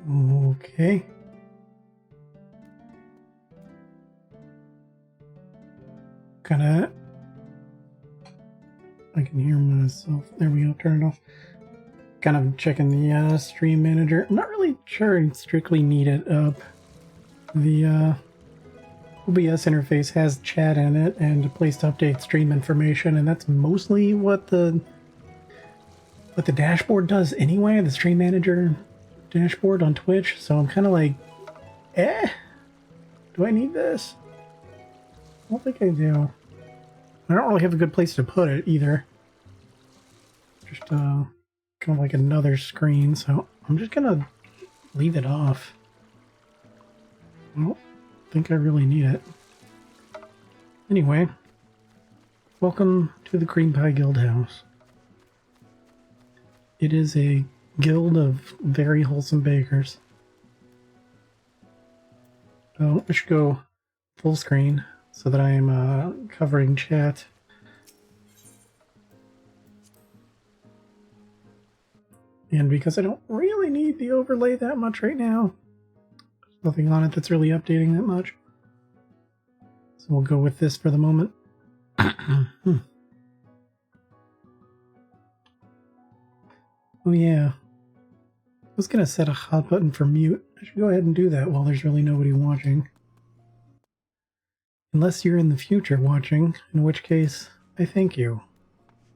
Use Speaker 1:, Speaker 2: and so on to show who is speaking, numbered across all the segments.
Speaker 1: Okay. Kinda. I can hear myself. There we go. Turn it off. Kind of checking the stream manager. I'm not really sure I strictly need it up. The OBS interface has chat in it and a place to update stream information, and that's mostly what the dashboard does anyway. The stream manager dashboard on Twitch. So I'm kind of like, do I need this? I don't think I do. I don't really have a good place to put it either. Just kind of like another screen, so I'm just gonna leave it off. I don't think I really need it. Anyway, welcome to the Cream Pie Guild House. It is a guild of very wholesome bakers. So I should go full screen so that I am covering chat. And because I don't really need the overlay that much right now, there's nothing on it that's really updating that much. So we'll go with this for the moment. Oh yeah. I was going to set a hot button for mute. I should go ahead and do that while there's really nobody watching. Unless you're in the future watching, in which case, I thank you,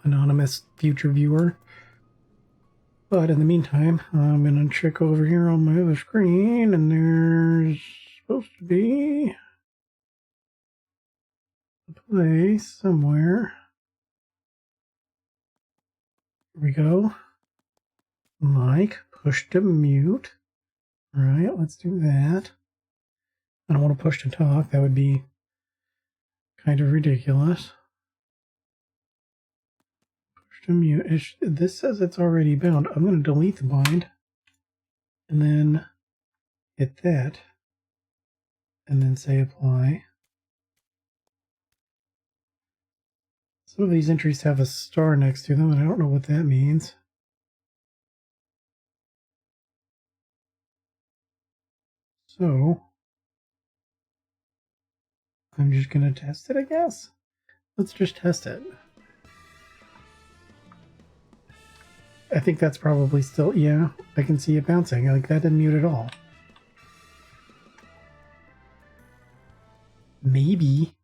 Speaker 1: anonymous future viewer. But in the meantime, I'm going to check over here on my other screen, and there's supposed to be a place somewhere. Here we go. Mic, push to mute. Alright, let's do that. I don't want to push to talk, that would be kind of ridiculous. Push to mute. This says it's already bound. I'm going to delete the bind. And then hit that. And then say apply. Some of these entries have a star next to them, and I don't know what that means. So I'm just going to test it, I guess. Let's just test it. I think that's probably still, yeah, I can see it bouncing. Like, that didn't mute at all. Maybe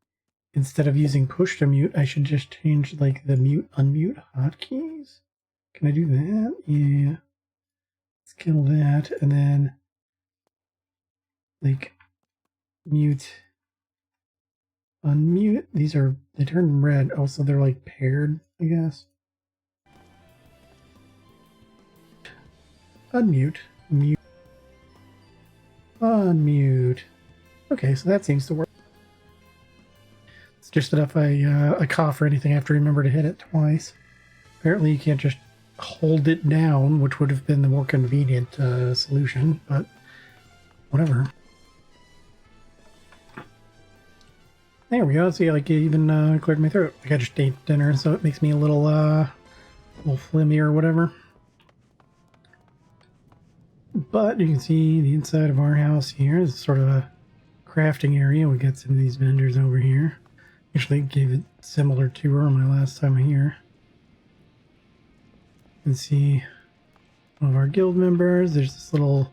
Speaker 1: instead of using push to mute, I should just change, like, the mute unmute hotkeys. Can I do that? Yeah. Let's kill that, and then, like, mute, unmute. These are, they turn red. Oh, so they're, like, paired, I guess. Unmute, mute, unmute. Okay, so that seems to work. It's just that if I cough or anything, I have to remember to hit it twice. Apparently you can't just hold it down, which would have been the more convenient solution, but whatever. There we go. See, like, it even cleared my throat. Like, I just ate dinner, so it makes me a little phlegmy or whatever. But you can see the inside of our house here is sort of a crafting area. We got some of these vendors over here. Actually gave it a similar tour my last time here. You can see one of our guild members. There's this little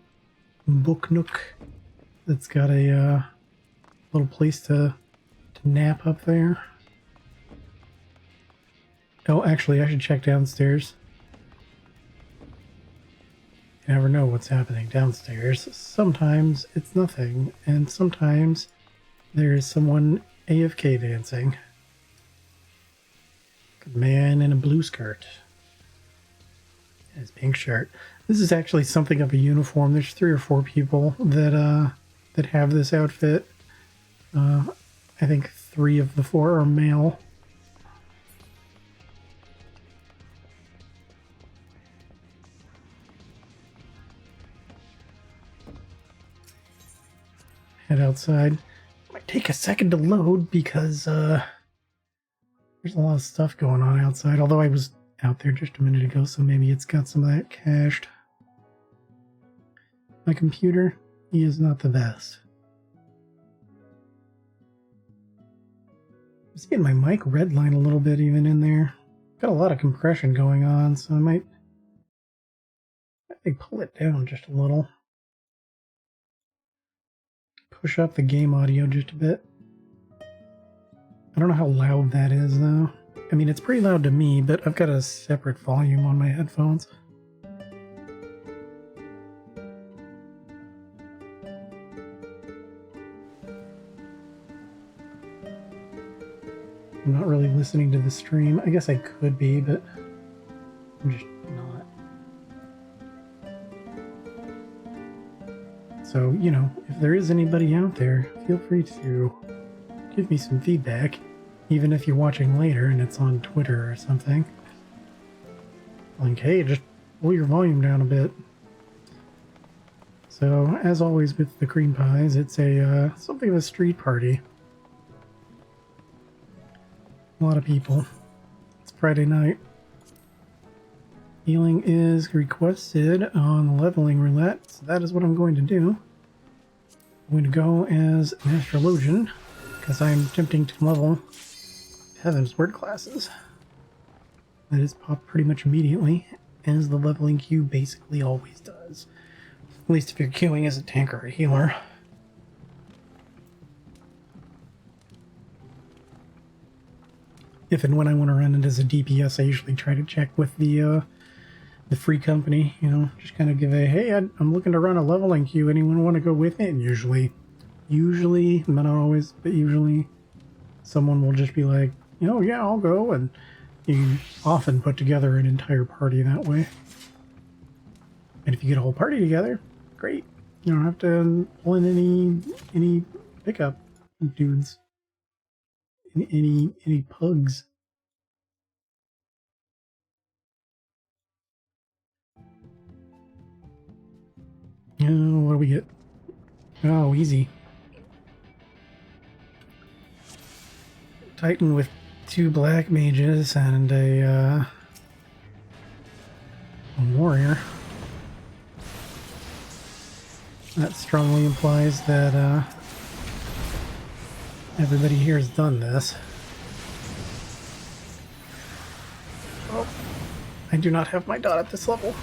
Speaker 1: book nook that's got a little place to nap up there. Oh, actually, I should check downstairs. You never know what's happening downstairs. Sometimes it's nothing, and sometimes there's someone AFK dancing. A man in a blue skirt. And his pink shirt. This is actually something of a uniform. There's 3 or 4 people that that have this outfit. I think 3 of the 4 are male. Head outside. Might take a second to load because there's a lot of stuff going on outside. Although I was out there just a minute ago, so maybe it's got some of that cached. my computer, he is not the best. I'm seeing my mic redline a little bit even in there. Got a lot of compression going on, so I might pull it down just a little. Push up the game audio just a bit. I don't know how loud that is though. I mean, it's pretty loud to me, but I've got a separate volume on my headphones. I'm not really listening to the stream. I guess I could be, but I'm just not. So, you know, if there is anybody out there, feel free to give me some feedback, even if you're watching later and it's on Twitter or something. Like, hey, just pull your volume down a bit. So, as always with the cream pies, it's a something of a street party. A lot of people. It's Friday night. Healing is requested on the leveling roulette, so that is what I'm going to do. I'm going to go as an astrologian, because I'm attempting to level Heaven's Word classes. That is popped pretty much immediately, as the leveling queue basically always does. At least if you're queuing as a tank or a healer. If and when I want to run it as a DPS, I usually try to check with the free company, you know, just kind of give a, hey, I'm looking to run a leveling queue, anyone want to go with me? And usually, not always, but usually, someone will just be like, oh yeah, I'll go, and you can often put together an entire party that way. And if you get a whole party together, great. You don't have to pull in any pickup dudes. Any pugs. Oh, what do we get? Oh, easy. Titan with 2 black mages and a warrior. That strongly implies that everybody here has done this. Oh, I do not have my dot at this level.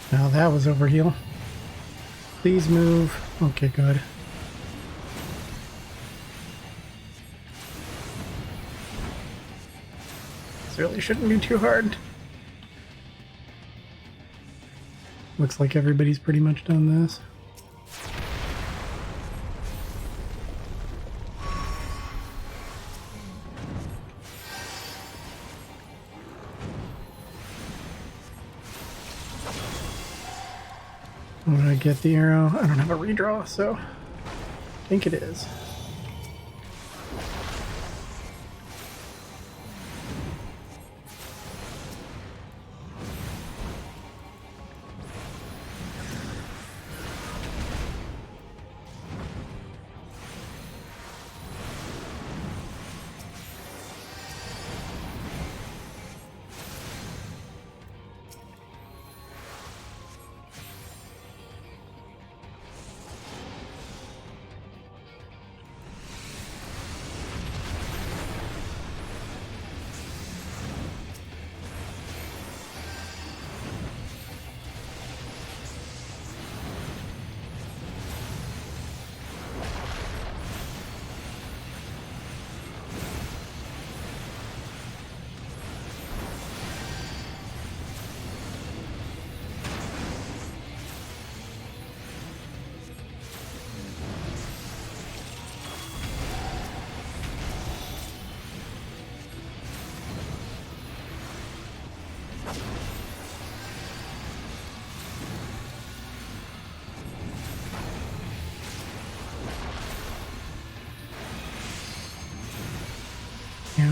Speaker 1: Now that was overheal. Please move. Okay, good. This really shouldn't be too hard. Looks like everybody's pretty much done this. When I get the arrow, I don't have a redraw, so I think it is.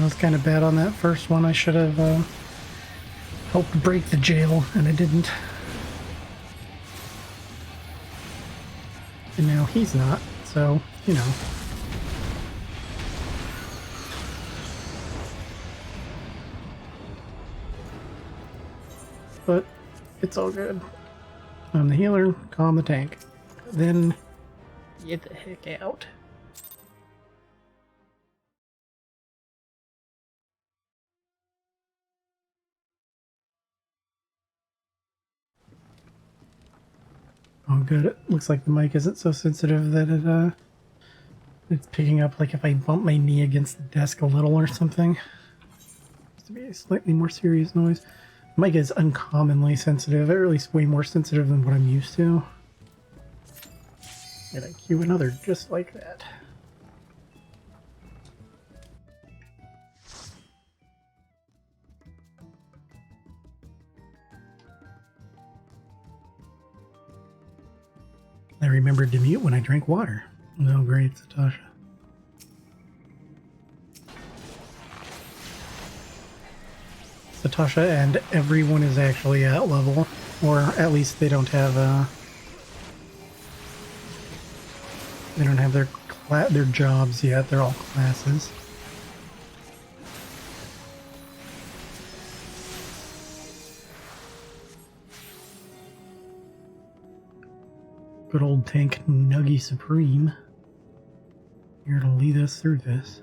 Speaker 1: was kind of bad on that first one. I should have helped break the jail, and I didn't. And now he's not, so, you know. But it's all good. I'm the healer, calm the tank. Then get the heck out. Oh good, it looks like the mic isn't so sensitive that it's picking up like if I bump my knee against the desk a little or something. It's to be a slightly more serious noise. The mic is uncommonly sensitive, or at least way more sensitive than what I'm used to. And I cue another just like that. I remembered to mute when I drank water. Oh, great, Satasha. Satasha and everyone is actually at level, or at least they don't have their jobs yet. They're all classes. Good old tank Nuggy Supreme here to lead us through this.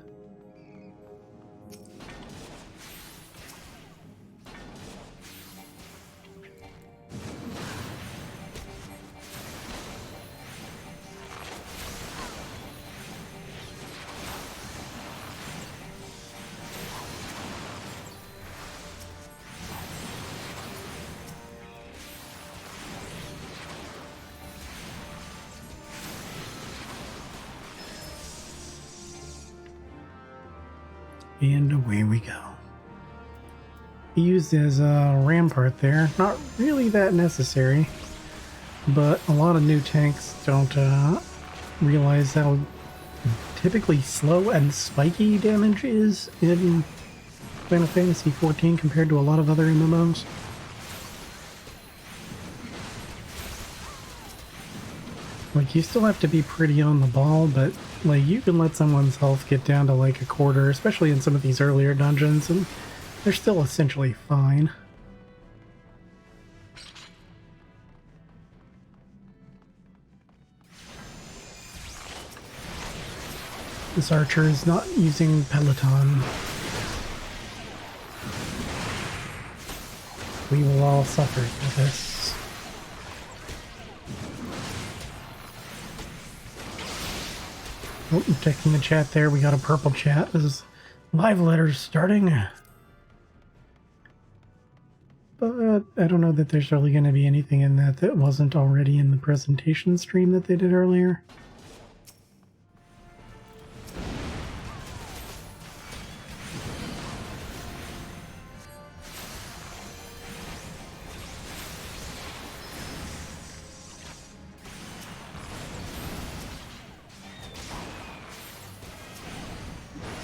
Speaker 1: And away we go. Used as a rampart there. Not really that necessary, but a lot of new tanks don't realize how typically slow and spiky damage is in Final Fantasy XIV compared to a lot of other MMOs. Like, you still have to be pretty on the ball, but like, you can let someone's health get down to like a quarter, especially in some of these earlier dungeons, and they're still essentially fine. This archer is not using Peloton. We will all suffer for this. Oh, I'm checking the chat there. We got a purple chat. This is live letters starting. But I don't know that there's really going to be anything in that that wasn't already in the presentation stream that they did earlier.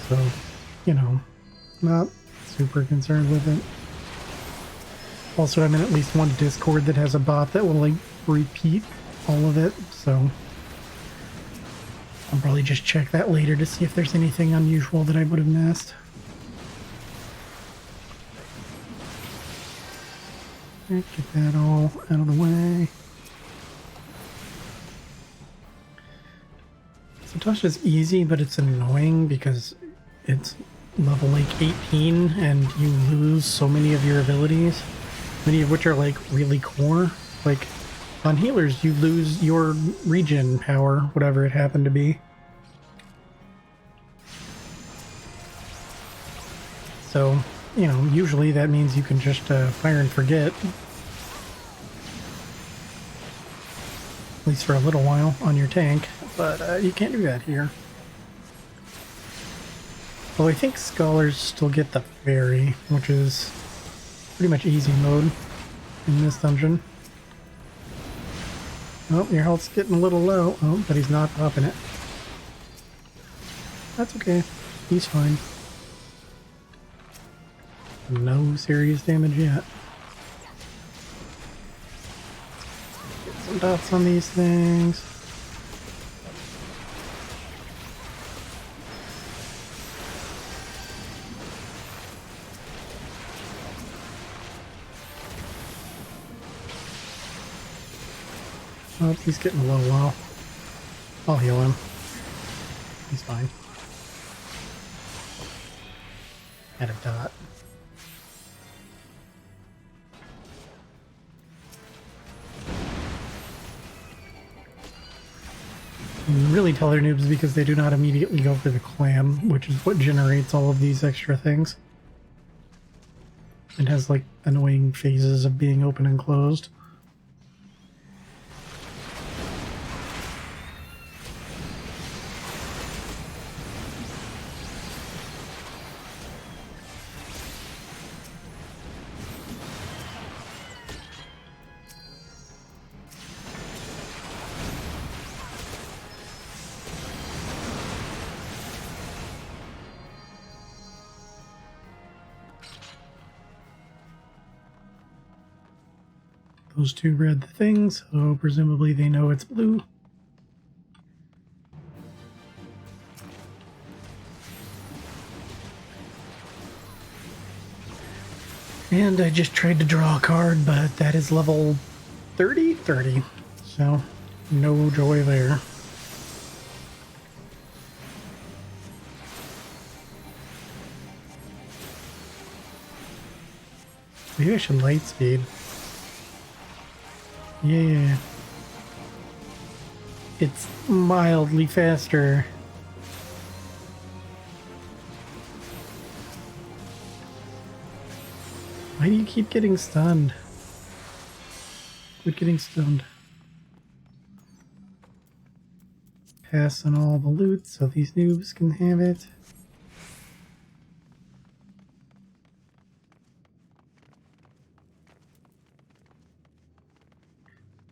Speaker 1: So, you know, not super concerned with it. Also, I'm in at least one Discord that has a bot that will, like, repeat all of it, so I'll probably just check that later to see if there's anything unusual that I would have missed. Get that all out of the way. Satasha's easy, but it's annoying because it's level like 18 and you lose so many of your abilities, many of which are like really core. Like on healers you lose your regen power, whatever it happened to be. So, you know, usually that means you can just fire and forget. At least for a little while on your tank, but you can't do that here. Well, I think scholars still get the fairy, which is pretty much easy mode in this dungeon. Oh, your health's getting a little low. Oh, but he's not popping it. That's okay. He's fine. No serious damage yet. Get some dots on these things. Oh, he's getting low. I'll heal him. He's fine. Add a dot. Really tell they're noobs because they do not immediately go for the clam, which is what generates all of these extra things. It has like annoying phases of being open and closed. Those two read the things, so presumably they know it's blue. And I just tried to draw a card, but that is level 30, so no joy there. Maybe I should light speed. Yeah. It's mildly faster. Why do you keep getting stunned? Quit getting stunned. Pass on all the loot so these noobs can have it.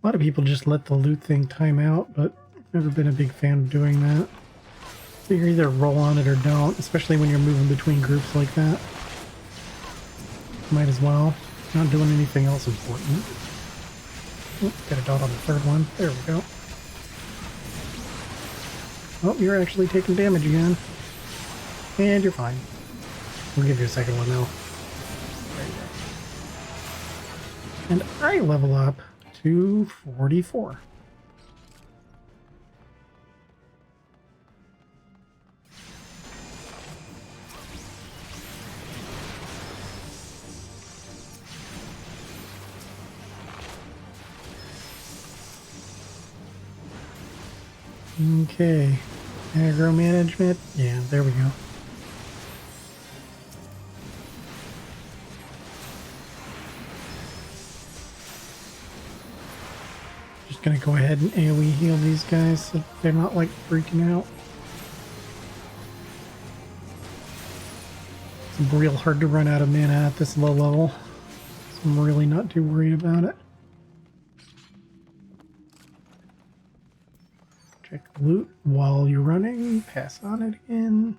Speaker 1: A lot of people just let the loot thing time out, but I've never been a big fan of doing that. So you either roll on it or don't, especially when you're moving between groups like that. Might as well. Not doing anything else important. Oh, got a dot on the third one. There we go. Oh, you're actually taking damage again. And you're fine. We'll give you a second one though. There you go. And I level up to 44. Okay, aggro management. Yeah, there we go. Just gonna go ahead and AoE heal these guys so they're not like freaking out. It's real hard to run out of mana at this low level, so I'm really not too worried about it. Check the loot while you're running, pass on it again.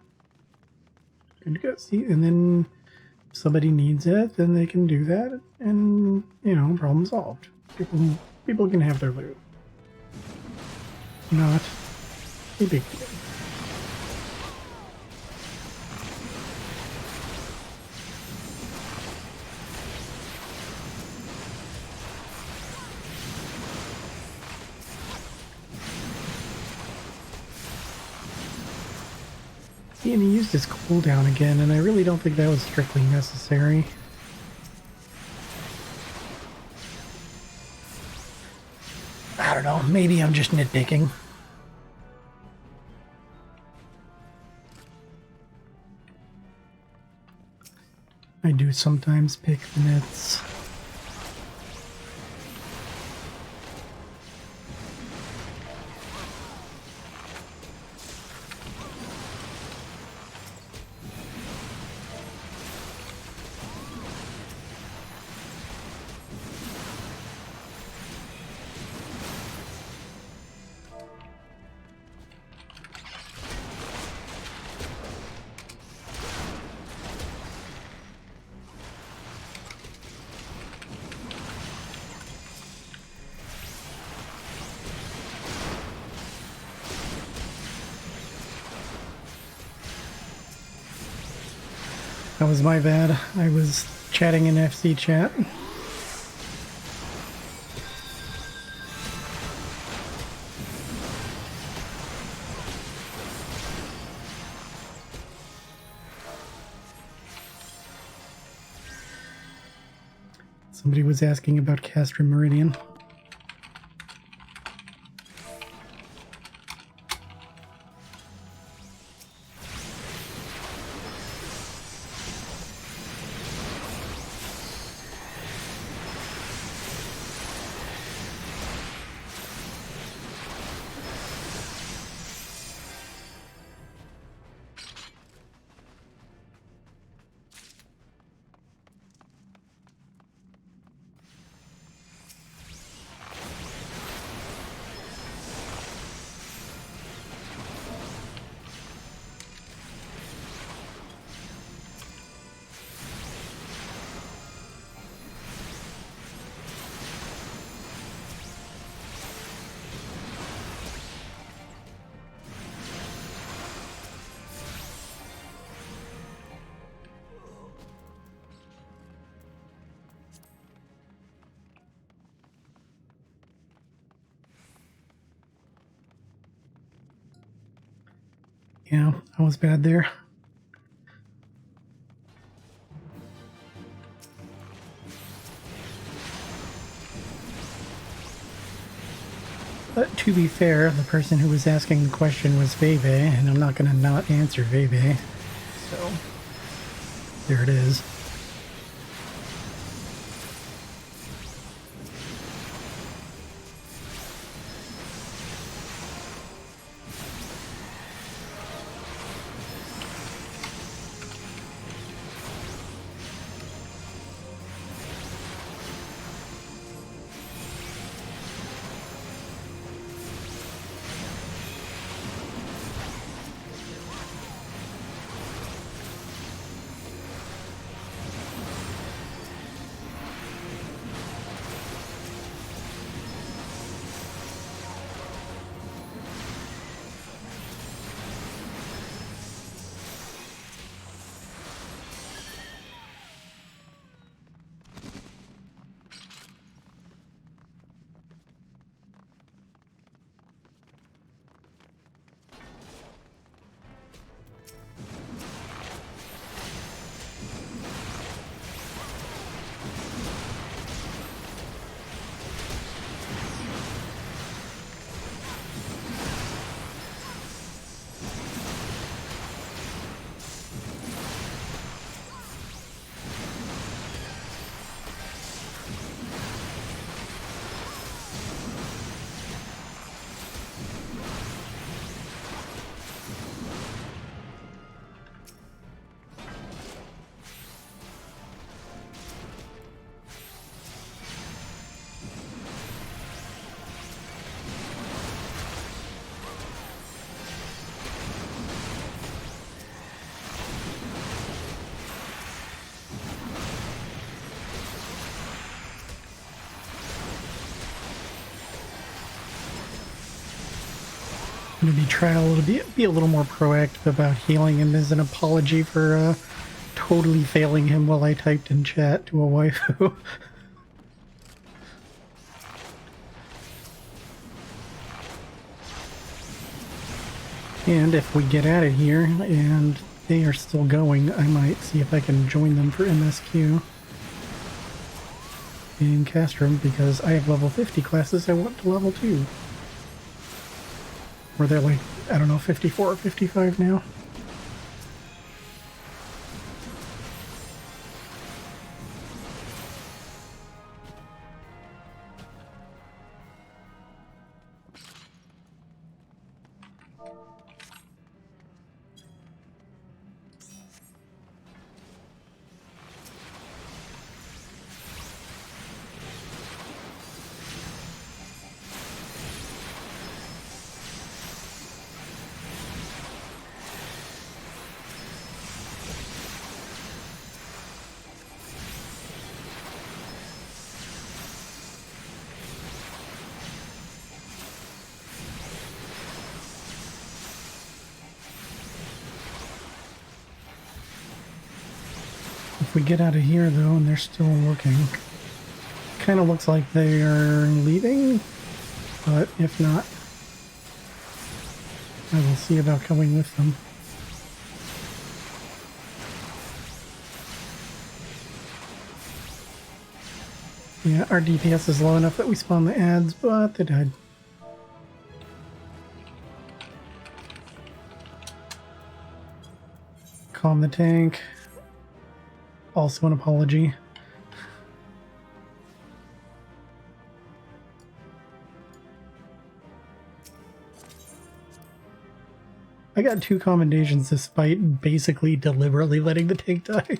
Speaker 1: Good to go. See, and then if somebody needs it, then they can do that, and you know, problem solved. People can have their loot. Not a big deal. And he used his cooldown again, and I really don't think that was strictly necessary. I don't know, maybe I'm just nitpicking. I do sometimes pick the nits. That was my bad. I was chatting in FC chat. Somebody was asking about Castor Meridian. Yeah, I was bad there. But to be fair, the person who was asking the question was Veve, and I'm not going to not answer Veve. So, there it is. I'm going to be a little more proactive about healing him as an apology for totally failing him while I typed in chat to a waifu. And if we get at it here and they are still going, I might see if I can join them for MSQ in Castrum, because I have level 50 classes I want to level 2. Where they're like, I don't know, 54 or 55 now. we get out of here, though, and they're still looking, kind of looks like they are leaving, but if not, I will see about going with them. Yeah, our DPS is low enough that we spawn the ads, but they died. Calm the tank. Also an apology. I got 2 commendations despite basically deliberately letting the tank die.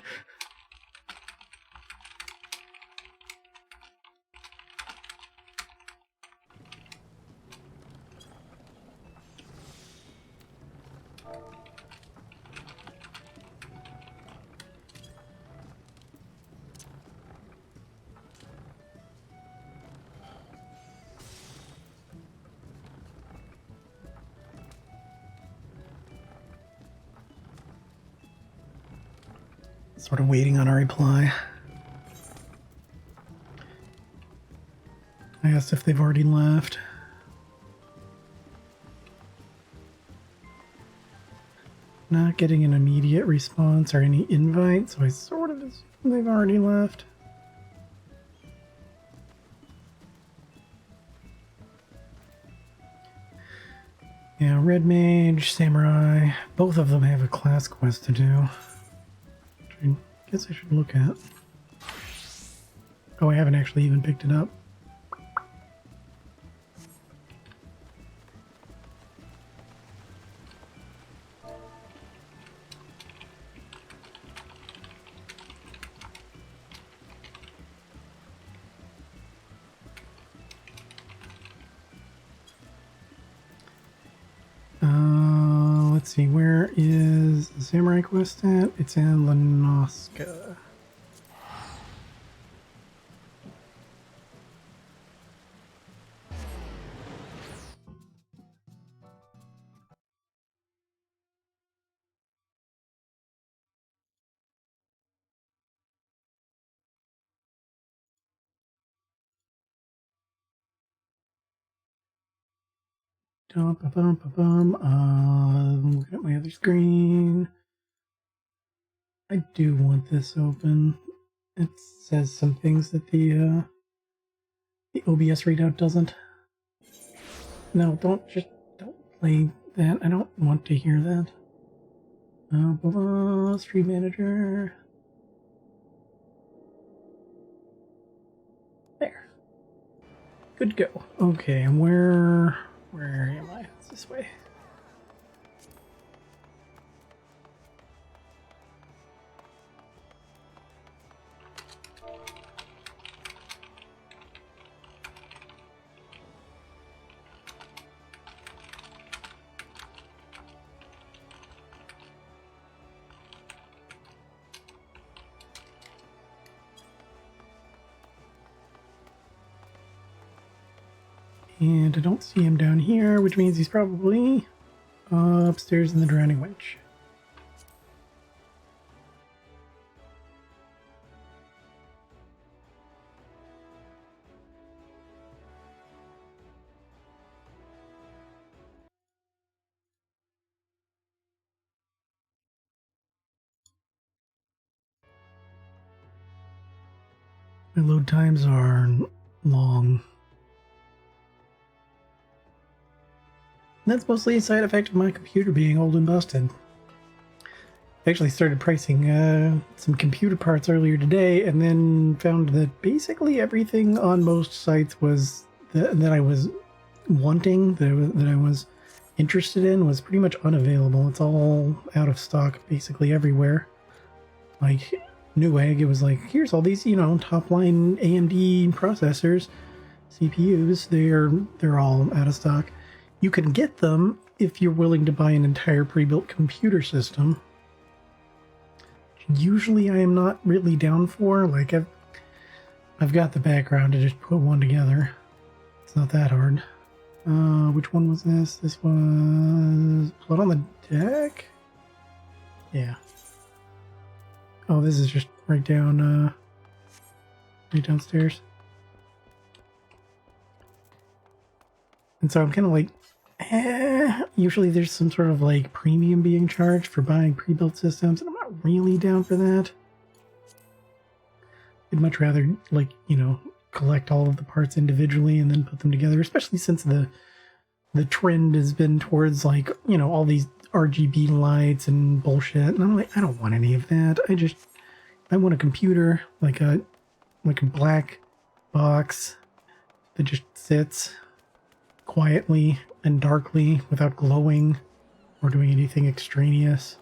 Speaker 1: Sort of waiting on a reply. I asked if they've already left. Not getting an immediate response or any invite, so I sort of assume they've already left. Yeah, Red Mage, Samurai, both of them have a class quest to do. I guess I should look at. Oh, I haven't actually even picked it up. Let's see, where is the Samurai quest at? It's in Lanoska. Look at my other screen. I do want this open. It says some things that the OBS readout doesn't. No, don't play that. I don't want to hear that. Stream manager. There. Good go. Okay, and where am I? It's this way. And I don't see him down here, which means he's probably upstairs in the Drowning Witch. My load times are long. That's mostly a side effect of my computer being old and busted. I actually started pricing some computer parts earlier today and then found that basically everything on most sites was that I was wanting, that I was interested in, was pretty much unavailable. It's all out of stock basically everywhere. Like Newegg, it was like, here's all these, top line AMD processors, CPUs, they're all out of stock. You can get them if you're willing to buy an entire pre-built computer system. Usually I am not really down for, like I've got the background to just put one together. It's not that hard. Which one was this? This was Blood on the Deck? Yeah. Oh, this is just right down, right downstairs. And so I'm kind of like, usually there's some sort of like premium being charged for buying pre-built systems, and I'm not really down for that. I'd much rather, like, you know, collect all of the parts individually and then put them together, especially since the trend has been towards, like, you know, all these RGB lights and bullshit. And I'm like, I don't want any of that. I want a computer, like a black box that just sits quietly and darkly without glowing or doing anything extraneous.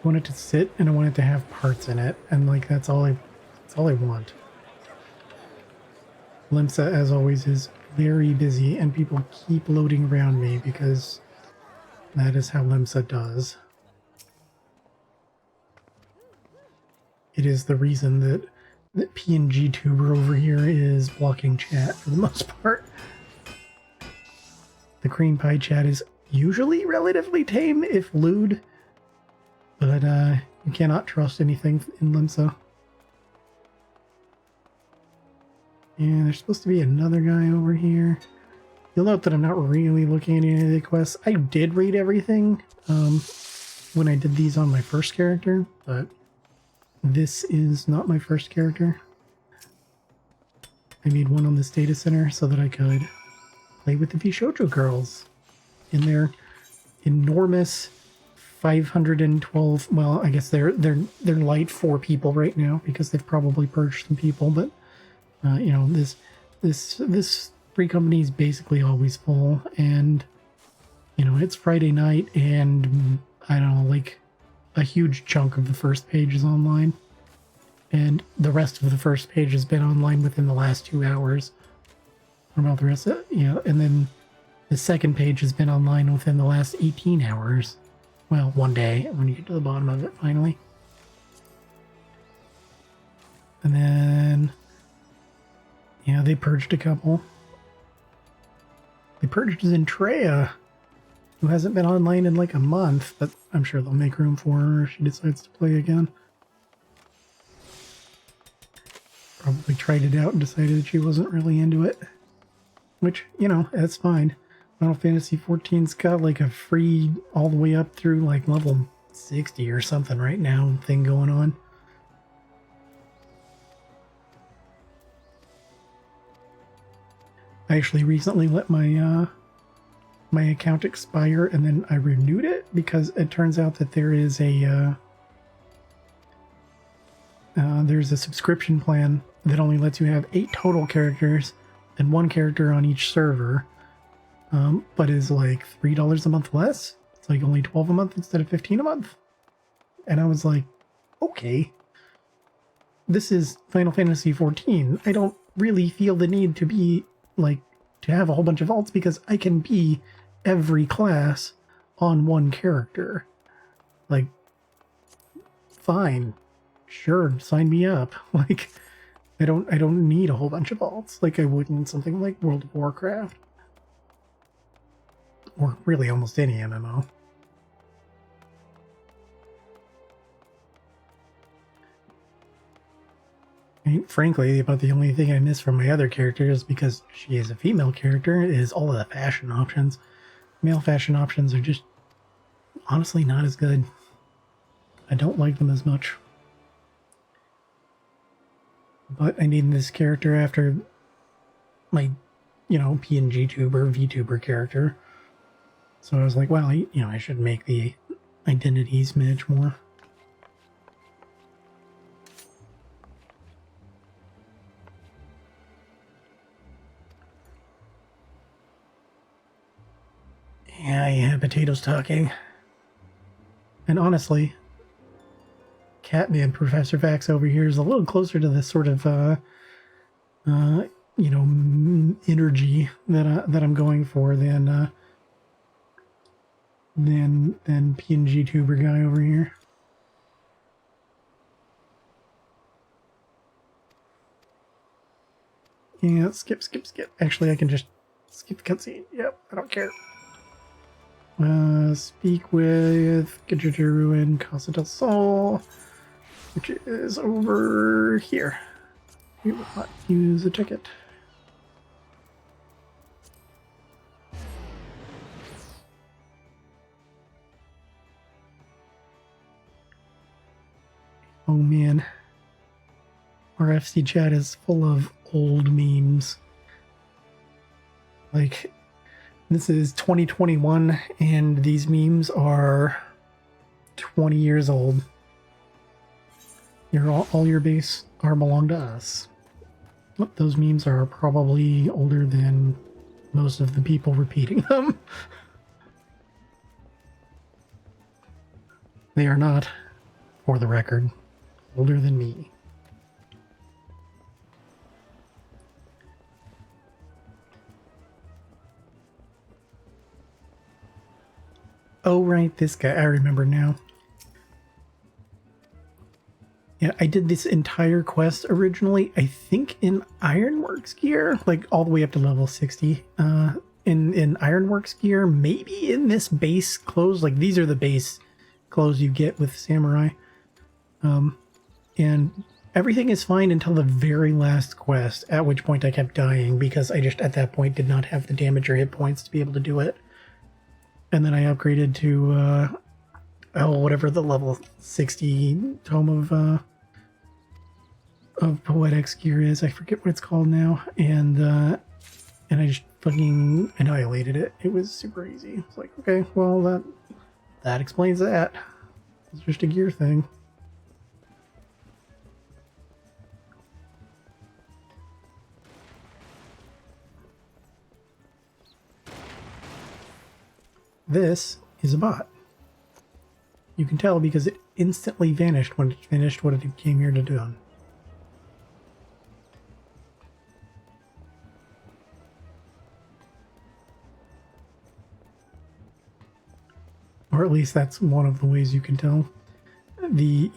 Speaker 1: I want it to sit and I want it to have parts in it, and like that's all I want. Limsa, as always, is very busy and people keep loading around me because that is how Limsa does. It is the reason that PNG tuber over here is blocking chat for the most part. The cream pie chat is usually relatively tame if lewd, but you cannot trust anything in Limsa. And there's supposed to be another guy over here. You'll note that I'm not really looking at any of the quests. I did read everything when I did these on my first character, but this is not my first character. I made one on this data center so that I could play with the Vishojo girls in their enormous 512. Well, I guess they're light 4 people right now because they've probably purged some people. But you know, this free company is basically always full, and you know it's Friday night, and I don't know, like a huge chunk of the first page is online, and the rest of the first page has been online within the last 2 hours. What about the rest of it? Yeah, and then the second page has been online within the last 18 hours. Well, one day, when you get to the bottom of it, finally. And then, yeah, they purged a couple. They purged Zentrea, who hasn't been online in like a month, but I'm sure they'll make room for her if she decides to play again. Probably tried it out and decided that she wasn't really into it. Which, you know, that's fine. Final Fantasy XIV's got like a free all the way up through like level 60 or something right now thing going on. I actually recently let my my account expire and then I renewed it because it turns out that there is a there's a subscription plan that only lets you have 8 total characters and 1 character on each server, but is like $3 a month less. It's like only 12 a month instead of 15 a month. And I was like, okay, this is Final Fantasy XIV. I don't really feel the need to be like to have a whole bunch of alts because I can be every class on 1 character. Like, fine, sure, sign me up. Like, I don't need a whole bunch of alts like I would in something like World of Warcraft. Or really almost any MMO. I mean, frankly, about the only thing I miss from my other characters, because she is a female character, is all of the fashion options. Male fashion options are just honestly not as good. I don't like them as much. But I named this character after my, you know, PNG tuber, VTuber character. So I was like, well, you know, I should make the identities match more. Yeah, potatoes talking. And honestly, Catman Professor Vax over here is a little closer to this sort of, you know, energy that I'm going for than PNG tuber guy over here. Yeah, skip. Actually, I can just skip the cutscene. Yep, I don't care. Speak with Gidgeru and Casa del Sol, which is over here. We will not use a ticket. Oh man. Our FC chat is full of old memes. Like, this is 2021, and these memes are 20 years old. All your base are belong to us. Those memes are probably older than most of the people repeating them. They are not, for the record, older than me. Oh, right, this guy. I remember now. Yeah, I did this entire quest originally, I think in Ironworks gear, like all the way up to level 60. In Ironworks gear, maybe in this base clothes, like these are the base clothes you get with Samurai. And everything is fine until the very last quest, at which point I kept dying because I just, at that point, did not have the damage or hit points to be able to do it. And then I upgraded to, whatever the level 60 tome of Poetics gear is. I forget what it's called now. And I just fucking annihilated it. It was super easy. It's like, okay, well, that explains that. It's just a gear thing. This is a bot. You can tell because it instantly vanished when it finished what it came here to do. Or at least that's one of the ways you can tell. The,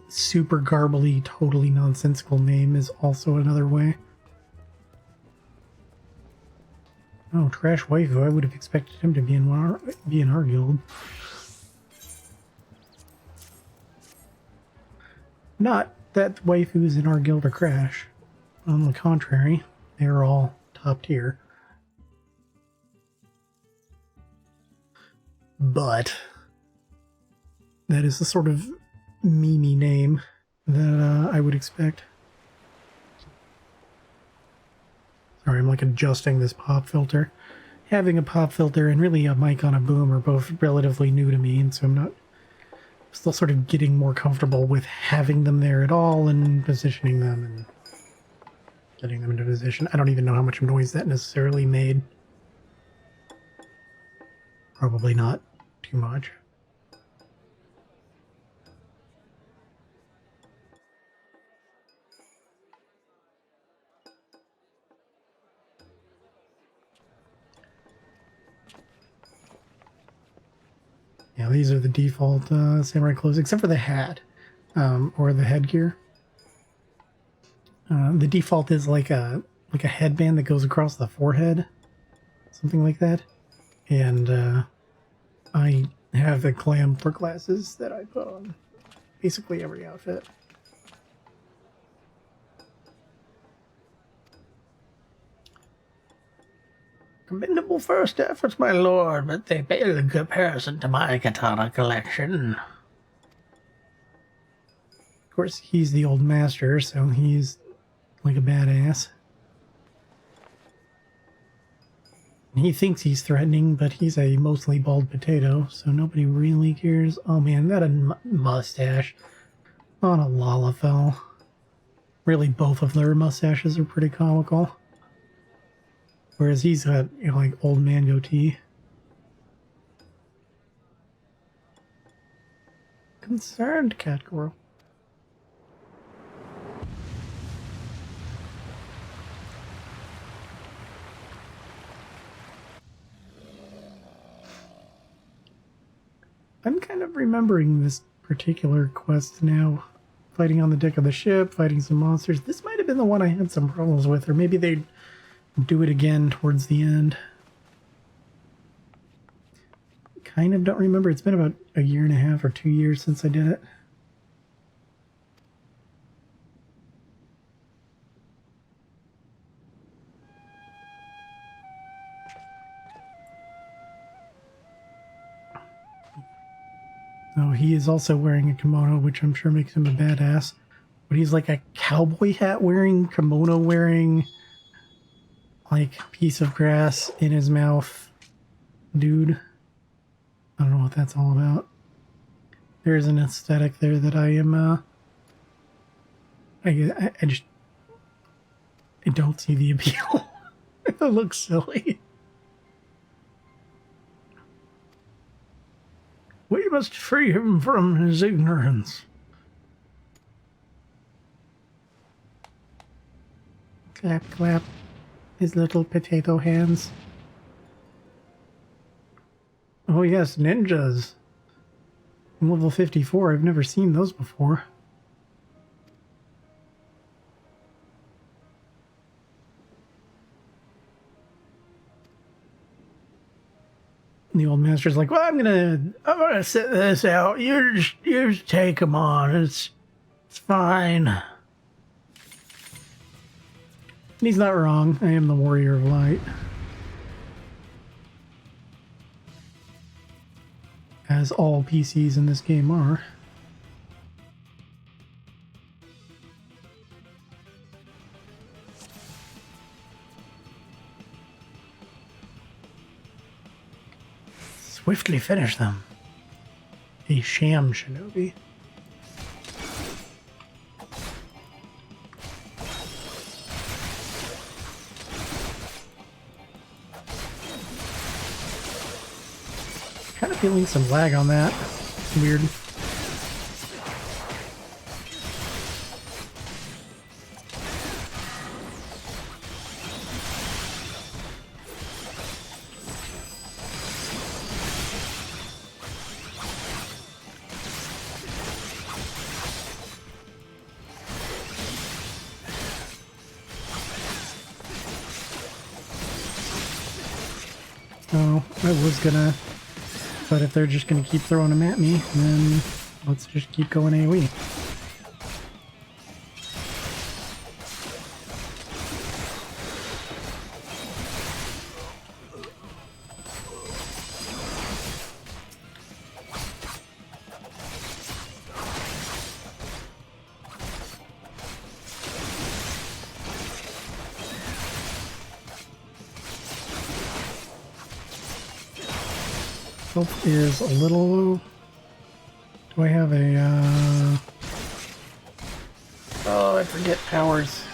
Speaker 1: super garbly, totally nonsensical name is also another way. Oh, Trash Waifu, I would have expected him to be in our guild. Not that waifus in our guild are Crash. On the contrary, they're all top tier. But that is the sort of meme name that I would expect. Sorry, I'm like adjusting this pop filter. Having a pop filter and really a mic on a boom are both relatively new to me, and so I'm still sort of getting more comfortable with having them there at all and positioning them and getting them into position. I don't even know how much noise that necessarily made. Probably not too much. Yeah, these are the default samurai clothes, except for the hat, or the headgear. The default is like a headband that goes across the forehead, something like that. And I have the clam for glasses that I put on basically every outfit. Commendable first efforts, my lord, but they pale in comparison to my katana collection. Of course, he's the old master, so he's like a badass. He thinks he's threatening, but he's a mostly bald potato, so nobody really cares. Oh man, that a mustache on a Lalafell. Really, both of their mustaches are pretty comical. Whereas he's got, like, old man goatee. Concerned, Catgirl. I'm kind of remembering this particular quest now. Fighting on the deck of the ship, fighting some monsters. This might have been the one I had some problems with, or maybe they'd do it again towards the end. kind of don't remember. It's been about a year and a half or 2 years since I did it. Oh, he is also wearing a kimono, which I'm sure makes him a badass. But he's like a cowboy hat wearing, kimono wearing, like piece of grass in his mouth dude. I don't know what that's all about. There's an aesthetic there that I am, I don't see the appeal. It looks silly. We must free him from his ignorance. Clap, clap. His little potato hands. Oh yes, ninjas. I'm level 54. I've never seen those before. The old master's like, well, I'm gonna sit this out. You just take him on. It's fine. And he's not wrong. I am the warrior of light. As all PCs in this game are. Swiftly finish them. A sham shinobi. Kind of feeling some lag on that. Weird. Oh, I was gonna... But if they're just gonna keep throwing them at me, then let's just keep going AoE. Health is a little low. Do I have a, Oh, I forget powers.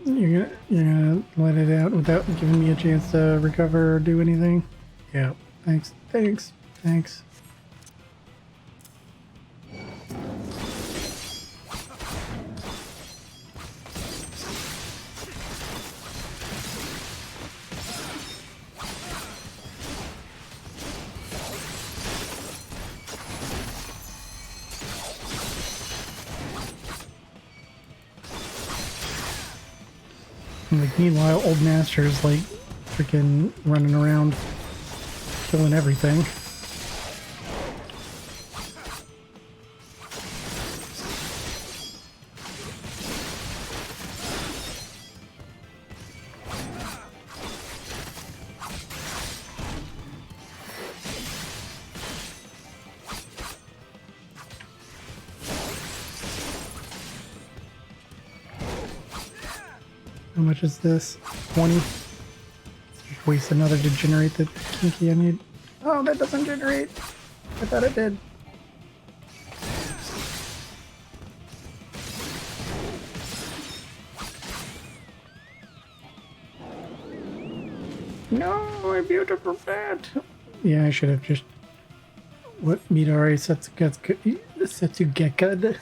Speaker 1: You're gonna let it out without giving me a chance to recover or do anything? Yeah. Thanks. Thanks. Thanks. Like, meanwhile, old master's like freaking running around killing everything. How much is this? 20? Just waste another to generate the kinky I need. Oh, that doesn't generate. I thought it did. No, my beautiful pet. Yeah, I should have just what Midare Setsugekad.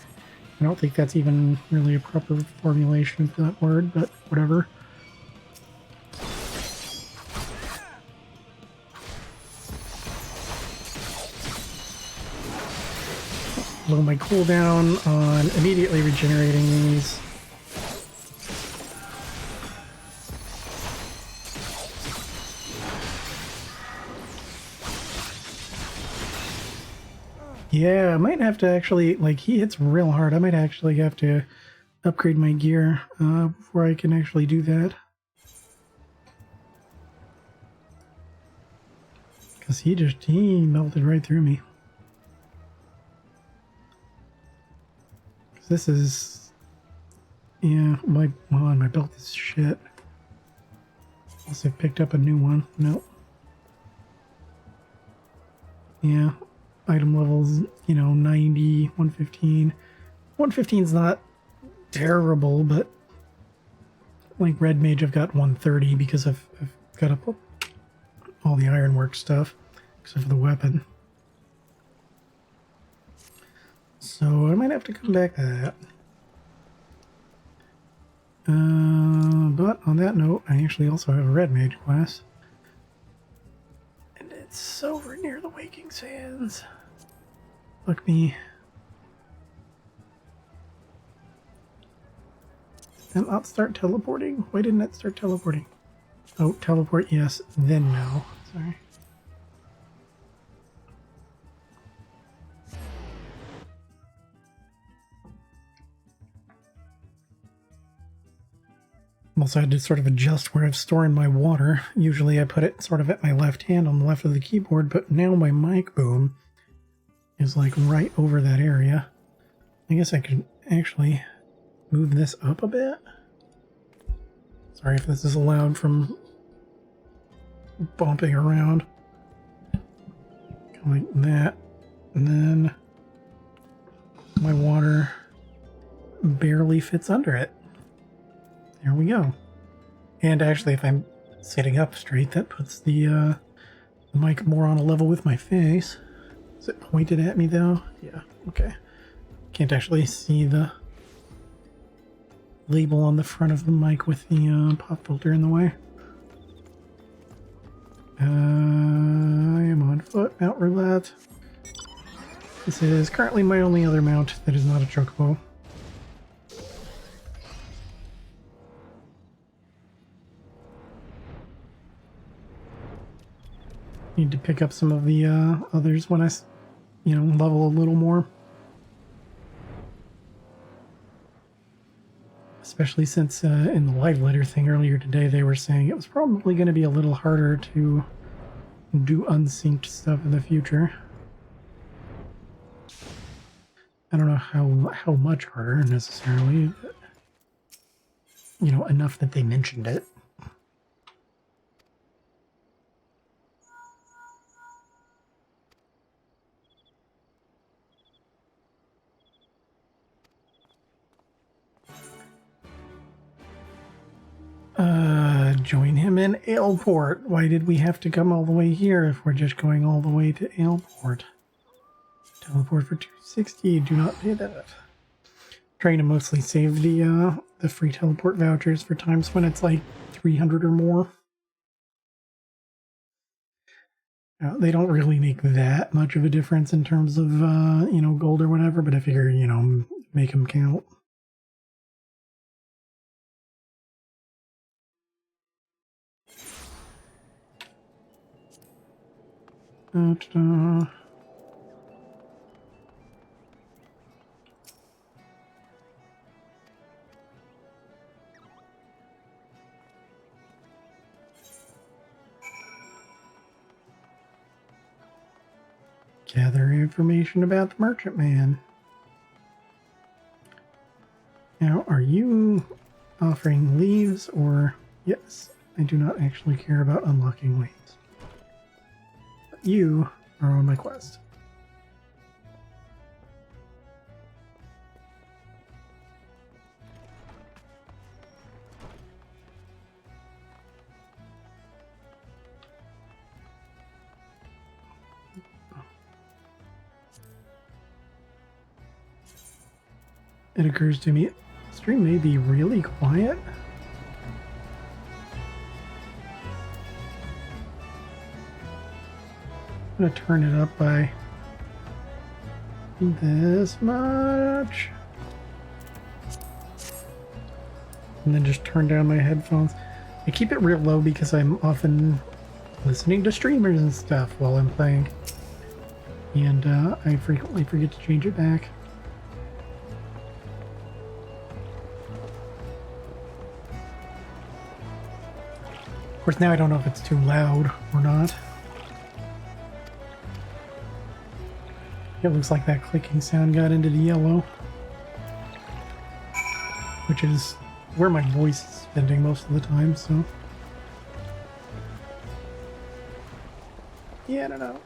Speaker 1: I don't think that's even really a proper formulation of that word, but whatever. Low my cooldown on immediately regenerating these. Yeah, I might have to actually, like, he hits real hard. I might actually have to upgrade my gear before I can actually do that. Because he melted right through me. This is, yeah, my belt is shit. Unless I picked up a new one. Nope. Yeah, item levels, 90, 115. 115 is not terrible, but like Red Mage, I've got 130 because I've got up all the ironwork stuff, except for the weapon. So I might have to come back to that. But on that note, I actually also have a Red Mage class. And it's over near the Waking Sands. Fuck me. Did that not start teleporting? Why didn't it start teleporting? Oh, teleport, yes, then no. Sorry. Also, I had to sort of adjust where I'm storing my water. Usually I put it sort of at my left hand on the left of the keyboard, but now my mic boom is like right over that area. I guess I could actually move this up a bit. Sorry if this is loud from bumping around. Like that. And then my water barely fits under it. There we go. And actually, if I'm sitting up straight, that puts the mic more on a level with my face. Is it pointed at me, though? Yeah, okay. Can't actually see the label on the front of the mic with the pop filter in the way. I am on foot, mount roulette. This is currently my only other mount that is not a chocobo. Need to pick up some of the others when I, level a little more. Especially since in the live letter thing earlier today, they were saying it was probably going to be a little harder to do unsynced stuff in the future. I don't know how much harder necessarily, but, enough that they mentioned it. Join him in Aleport. Why did we have to come all the way here if we're just going all the way to Aleport? Teleport for 260. Do not pay that. Trying to mostly save the free teleport vouchers for times when it's like 300 or more. They don't really make that much of a difference in terms of gold or whatever, but I figure make them count. Gather information about the merchantman. Now, are you offering leaves or... Yes, I do not actually care about unlocking leaves. But you are on my quest. it occurs to me, the stream may be really quiet. I'm gonna turn it up by this much. And then just turn down my headphones. I keep it real low because I'm often listening to streamers and stuff while I'm playing. And I frequently forget to change it back. Of course, now I don't know if it's too loud or not. It looks like that clicking sound got into the yellow, which is where my voice is spending most of the time, so. Yeah, I don't know.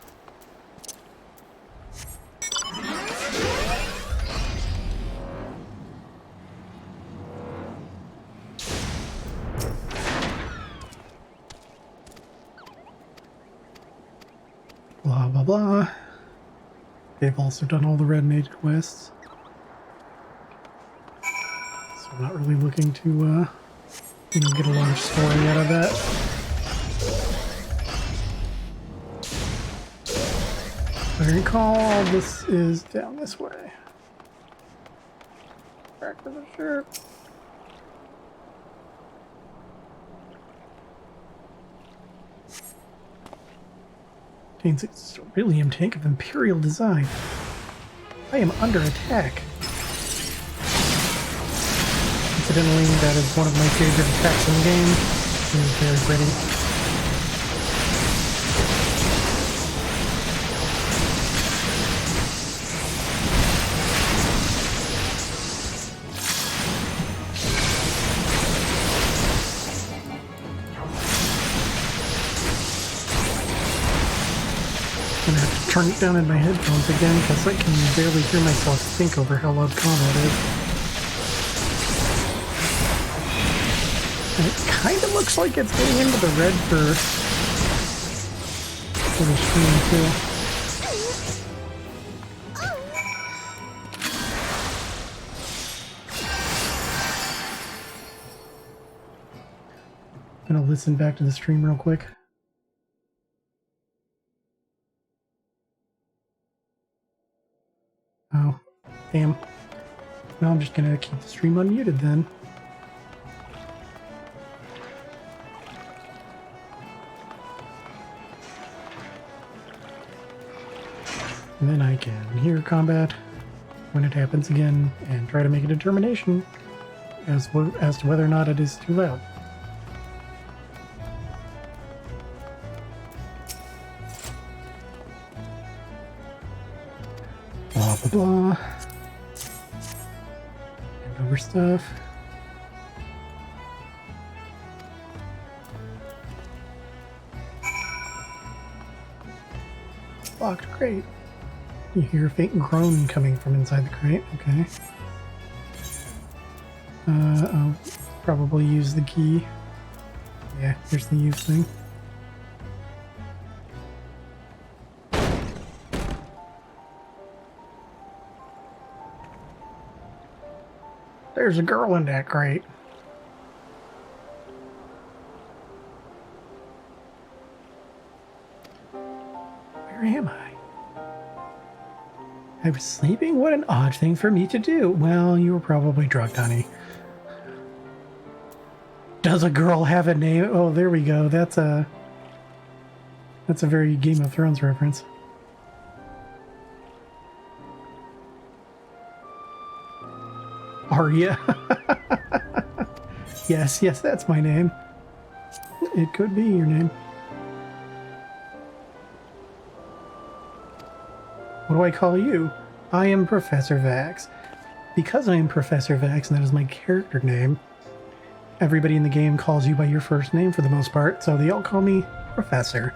Speaker 1: Blah, blah, blah. They've also done all the Red Mage quests. So I'm not really looking to, get a large story out of that. If I recall, this is down this way. Back to the ship. Contains a beryllium tank of Imperial design. I am under attack. Incidentally, that is one of my favorite attacks in the game. It is very pretty. I'm gonna have to turn it down in my headphones again because I can barely hear myself think over how loud combat is. And it kind of looks like it's getting into the red for the stream too. I'm gonna listen back to the stream real quick. Oh, damn. No, I'm just gonna keep the stream unmuted then. And then I can hear combat when it happens again and try to make a determination as to whether or not it is too loud. Blah, blah, blah. And over stuff. Locked crate. You hear a faint groan coming from inside the crate. Okay. I'll probably use the key. Yeah, here's the use thing. There's a girl in that crate. Where am I? I was sleeping? What an odd thing for me to do. Well, you were probably drugged, honey. Does a girl have a name? Oh, there we go. That's a very Game of Thrones reference. Arya. Yes, that's my name. It could be your name. What do I call you? I am Professor Vax. Because I am Professor Vax, and that is my character name, everybody in the game calls you by your first name for the most part, so they all call me Professor.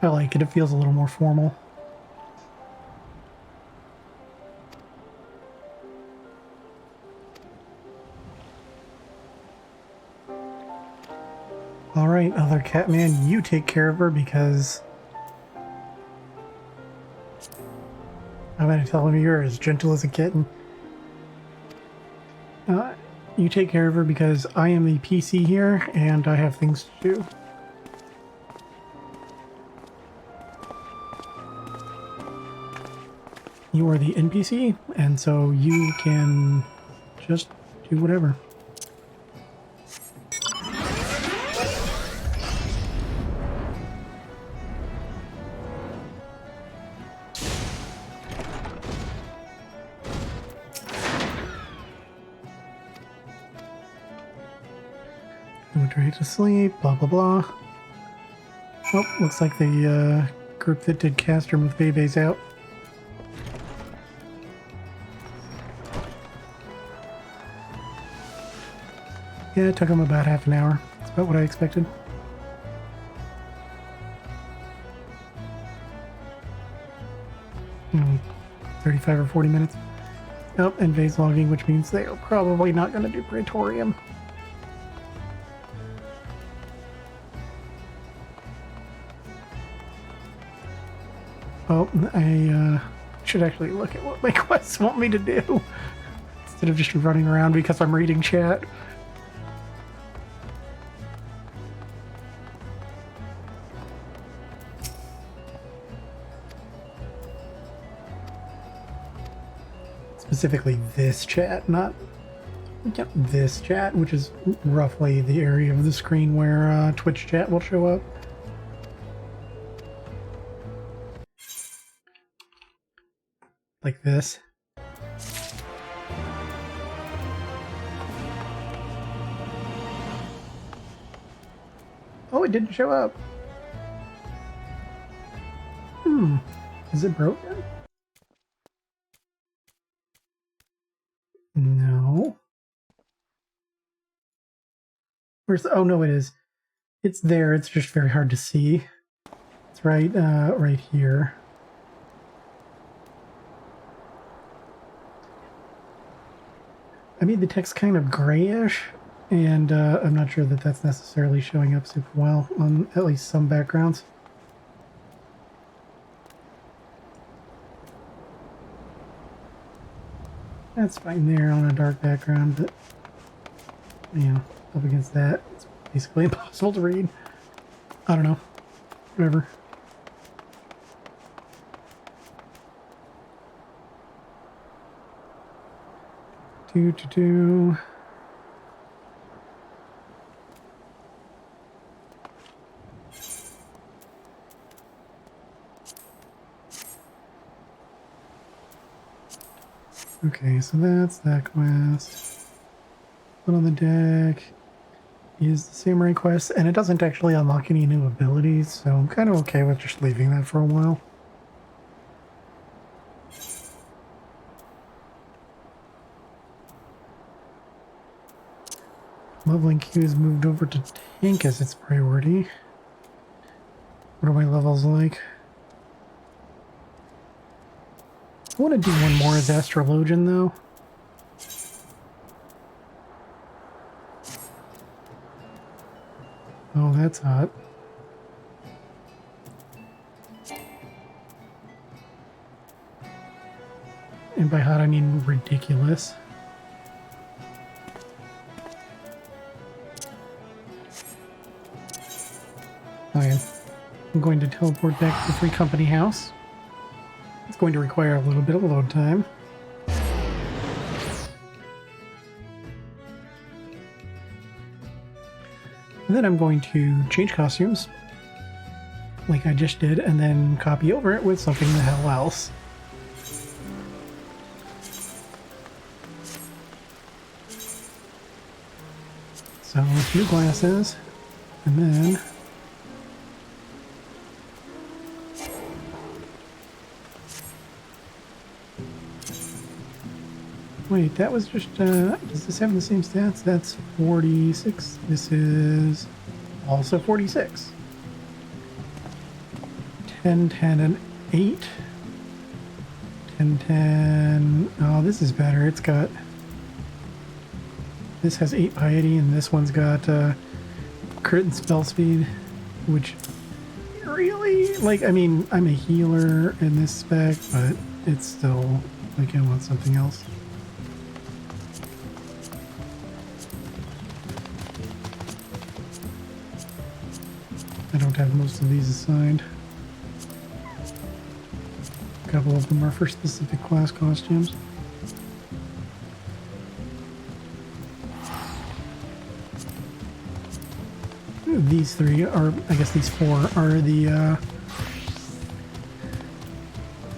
Speaker 1: I like it. It feels a little more formal. All right. Alright, other Catman, you take care of her because I'm gonna tell him you're as gentle as a kitten. You take care of her because I am the PC here and I have things to do. You are the NPC, and so you can just do whatever. Went right to sleep, blah blah blah. Oh, looks like the group that did Castrum with Bebe's out. Yeah, it took them about half an hour. That's about what I expected. Hmm, 35 or 40 minutes. Oh, and phase logging, which means they are probably not going to do Praetorium. Oh, I should actually look at what my quests want me to do instead of just running around because I'm reading chat. Specifically this chat, not this chat, which is roughly the area of the screen where Twitch chat will show up. Like this. Oh, it didn't show up. Is it broken? No. Where's the, oh no, it is. It's there, it's just very hard to see. It's right, right here. I made the text kind of grayish, and I'm not sure that that's necessarily showing up super well on at least some backgrounds. That's fine there on a dark background, but, you know, up against that, it's basically impossible to read. I don't know. Whatever. Do. Okay, so that's that quest. Put on the deck is the samurai quest, and it doesn't actually unlock any new abilities, so I'm kind of okay with just leaving that for a while. Leveling queue is moved over to tank as its priority. What are my levels like? I want to do one more as Astrologian, though. Oh, that's hot. And by hot, I mean ridiculous. Okay. I'm going to teleport back to the Free Company house. It's going to require a little bit of load time. And then I'm going to change costumes, like I just did, and then copy over it with something the hell else. So, new glasses, and then... Wait, that was just, does this have the same stats? That's 46. This is also 46. 10, 10, and 8. 10, 10. Oh, this is better. It's got... This has 8 piety, and this one's got crit and spell speed, which really, like, I mean, I'm a healer in this spec, but it's still, like, I want something else. I don't have most of these assigned. A couple of them are for specific class costumes. These three are, I guess these four are the,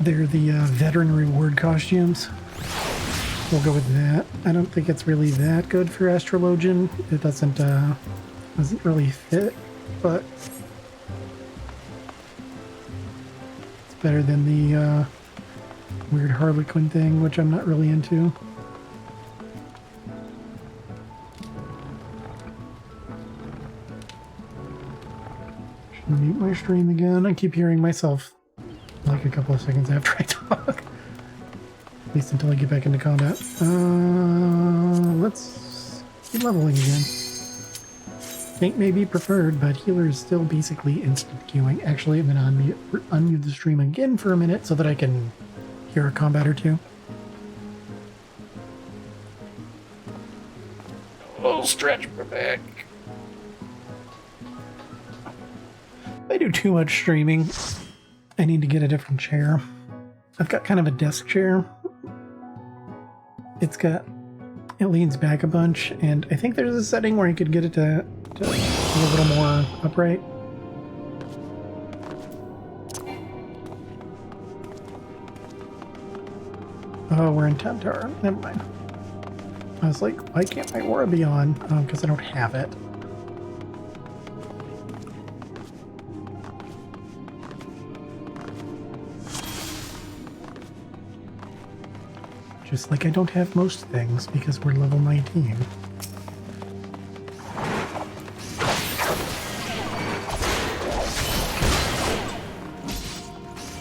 Speaker 1: they're the veteran reward costumes. We'll go with that. I don't think it's really that good for Astrologian. It doesn't really fit, but it's better than the weird Harlequin thing, which I'm not really into. Should mute my stream again. I keep hearing myself like a couple of seconds after I talk. At least until I get back into combat. Let's keep leveling again. Tank may be preferred, but healer is still basically instant queuing. Actually, I'm going to unmute the stream again for a minute so that I can hear a combat or two. Oh, stretch my back. I do too much streaming. I need to get a different chair. I've got kind of a desk chair. It leans back a bunch, and I think there's a setting where you could get it to be a little more upright. Oh, we're in Temptar. Never mind. I was like, why can't my aura be on? Because I don't have it. Just like I don't have most things because we're level 19.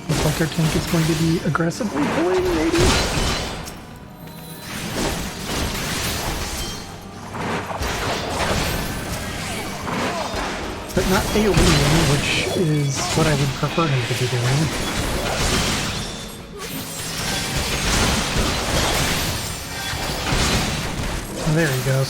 Speaker 1: Looks like our tank is going to be aggressively pulling, maybe? But not AoEing, which is what I would prefer him to be doing. There he goes.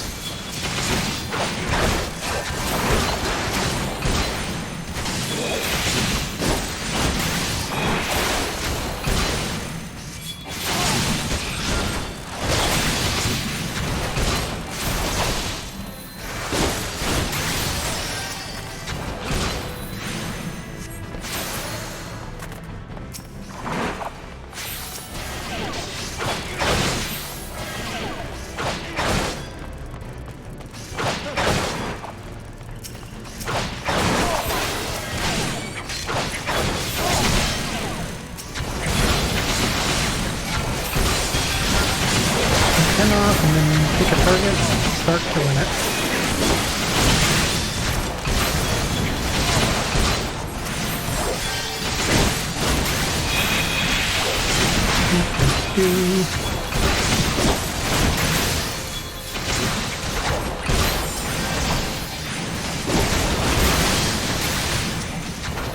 Speaker 1: Off and then pick a target and start killing it.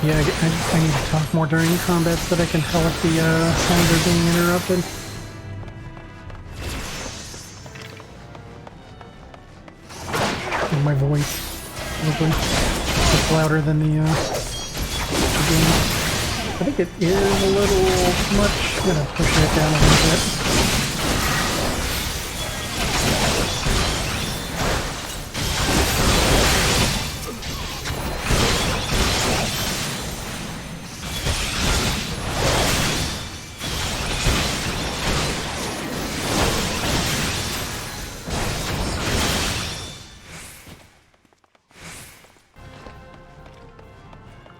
Speaker 1: Yeah, I need to talk more during combat so that I can tell if the sounds are being interrupted. My voice it's louder than the game. I think it is a little much. I'm gonna push it down a little bit.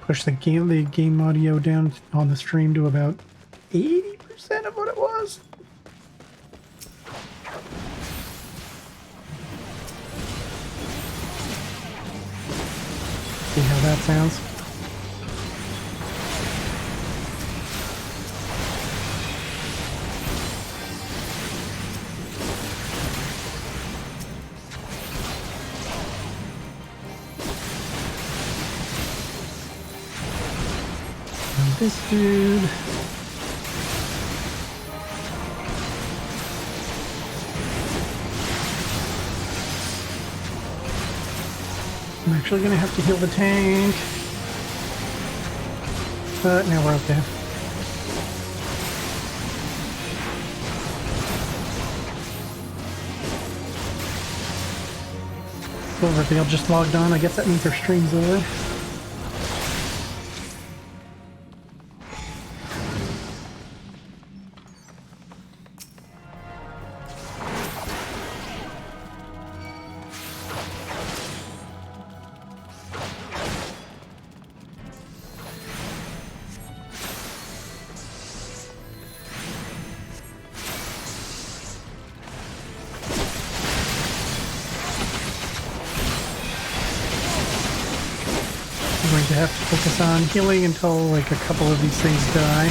Speaker 1: Push the game audio down on the stream to about 80% of what it was. See how that sounds? on this dude. I'm actually going to have to heal the tank. But now we're okay. Silverfield just logged on. I guess that means their stream's over. I'm going to have to focus on healing until like a couple of these things die.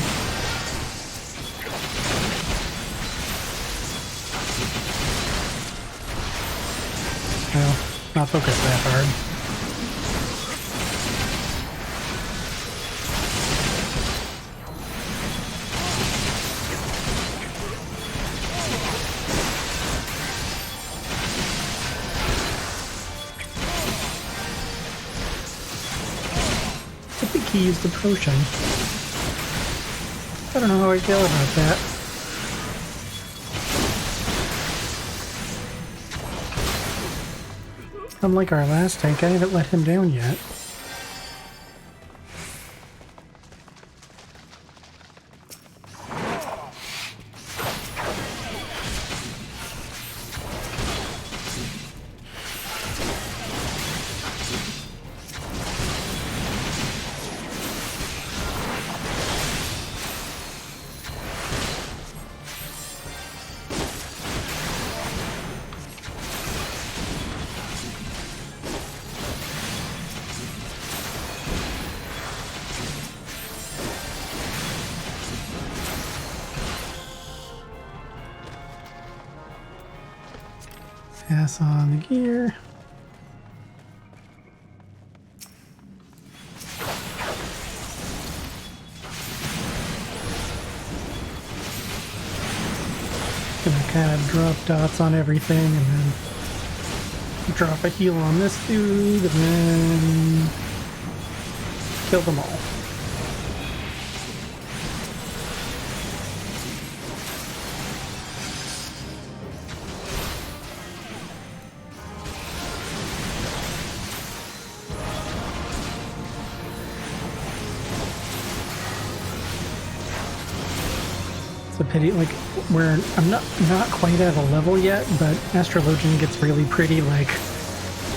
Speaker 1: Well, not focus that hard. I think he used the potion. I don't know how I feel about that. Unlike our last tank, I haven't let him down yet. Pass on the gear. Gonna kind of drop dots on everything and then drop a heal on this dude and then kill them all. It's a pity, like, where I'm not quite at a level yet, but Astrologian gets really pretty, like,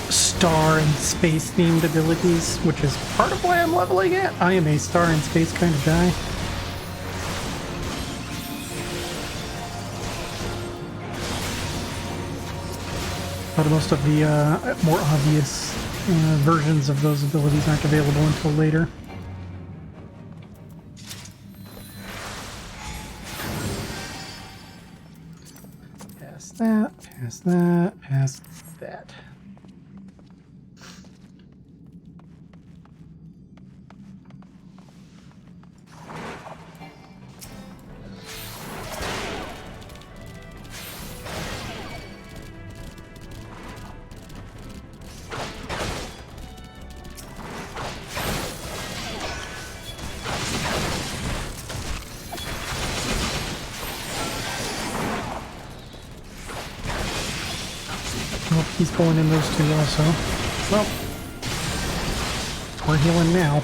Speaker 1: star and space themed abilities, which is part of why I'm leveling it. I am a star and space kind of guy. But most of the more obvious versions of those abilities aren't available until later. Pass that, pass that, pass that. Oh, he's pulling in those two also. Well, we're healing now.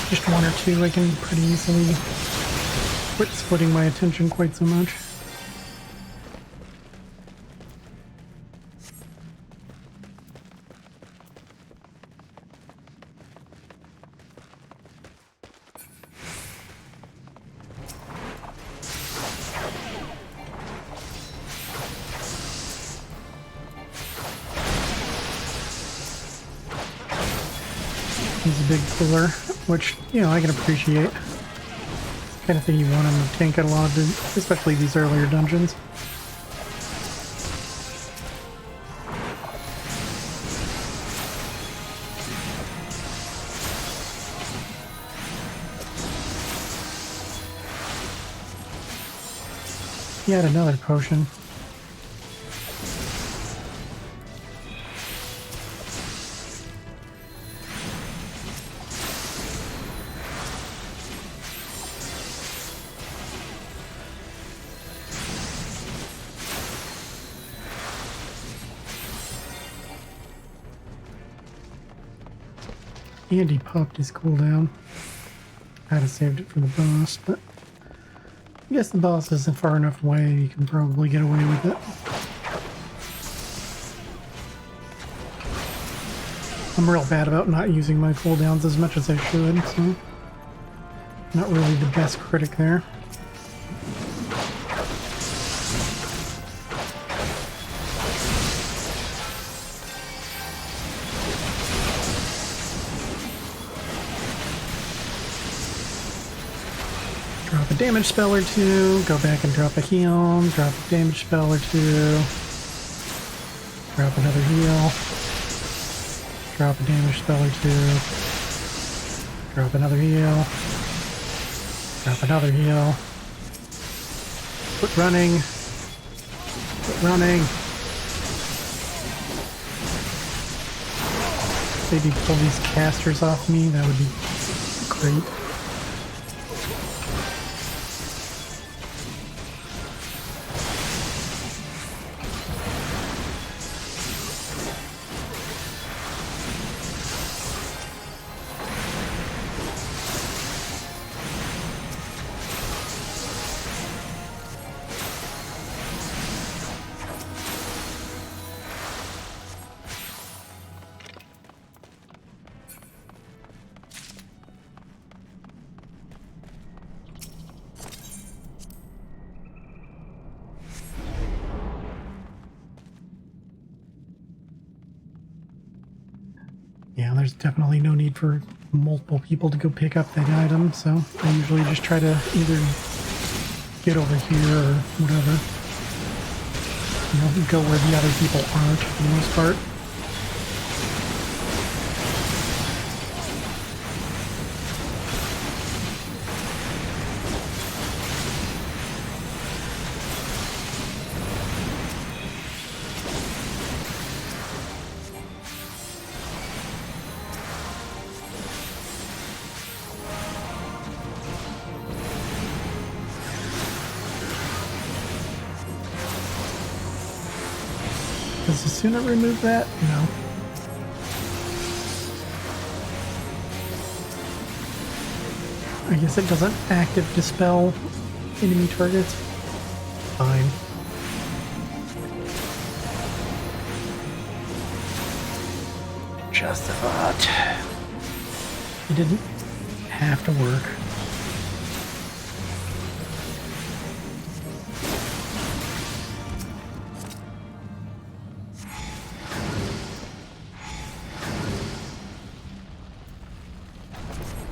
Speaker 1: Just one or two, I can pretty easily quit splitting my attention quite so much. He's a big puller, which, you know, I can appreciate. Kind of thing you want in the tank at a lot of, especially these earlier dungeons. He had another potion. And he popped his cooldown. I'd have saved it for the boss, but I guess the boss isn't far enough away, you can probably get away with it. I'm real bad about not using my cooldowns as much as I should, so not really the best critic there. Drop a damage spell or two, go back and drop a heal, drop a damage spell or two, drop another heal, drop a damage spell or two, drop another heal, drop another heal, quit running, quit running. Maybe pull these casters off me, that would be great. Yeah, there's definitely no need for multiple people to go pick up that item, so I usually just try to either get over here or whatever. You know, go where the other people aren't for the most part. Does the sooner remove that? No. I guess it doesn't active dispel enemy targets. Fine. Just a thought. It didn't have to work.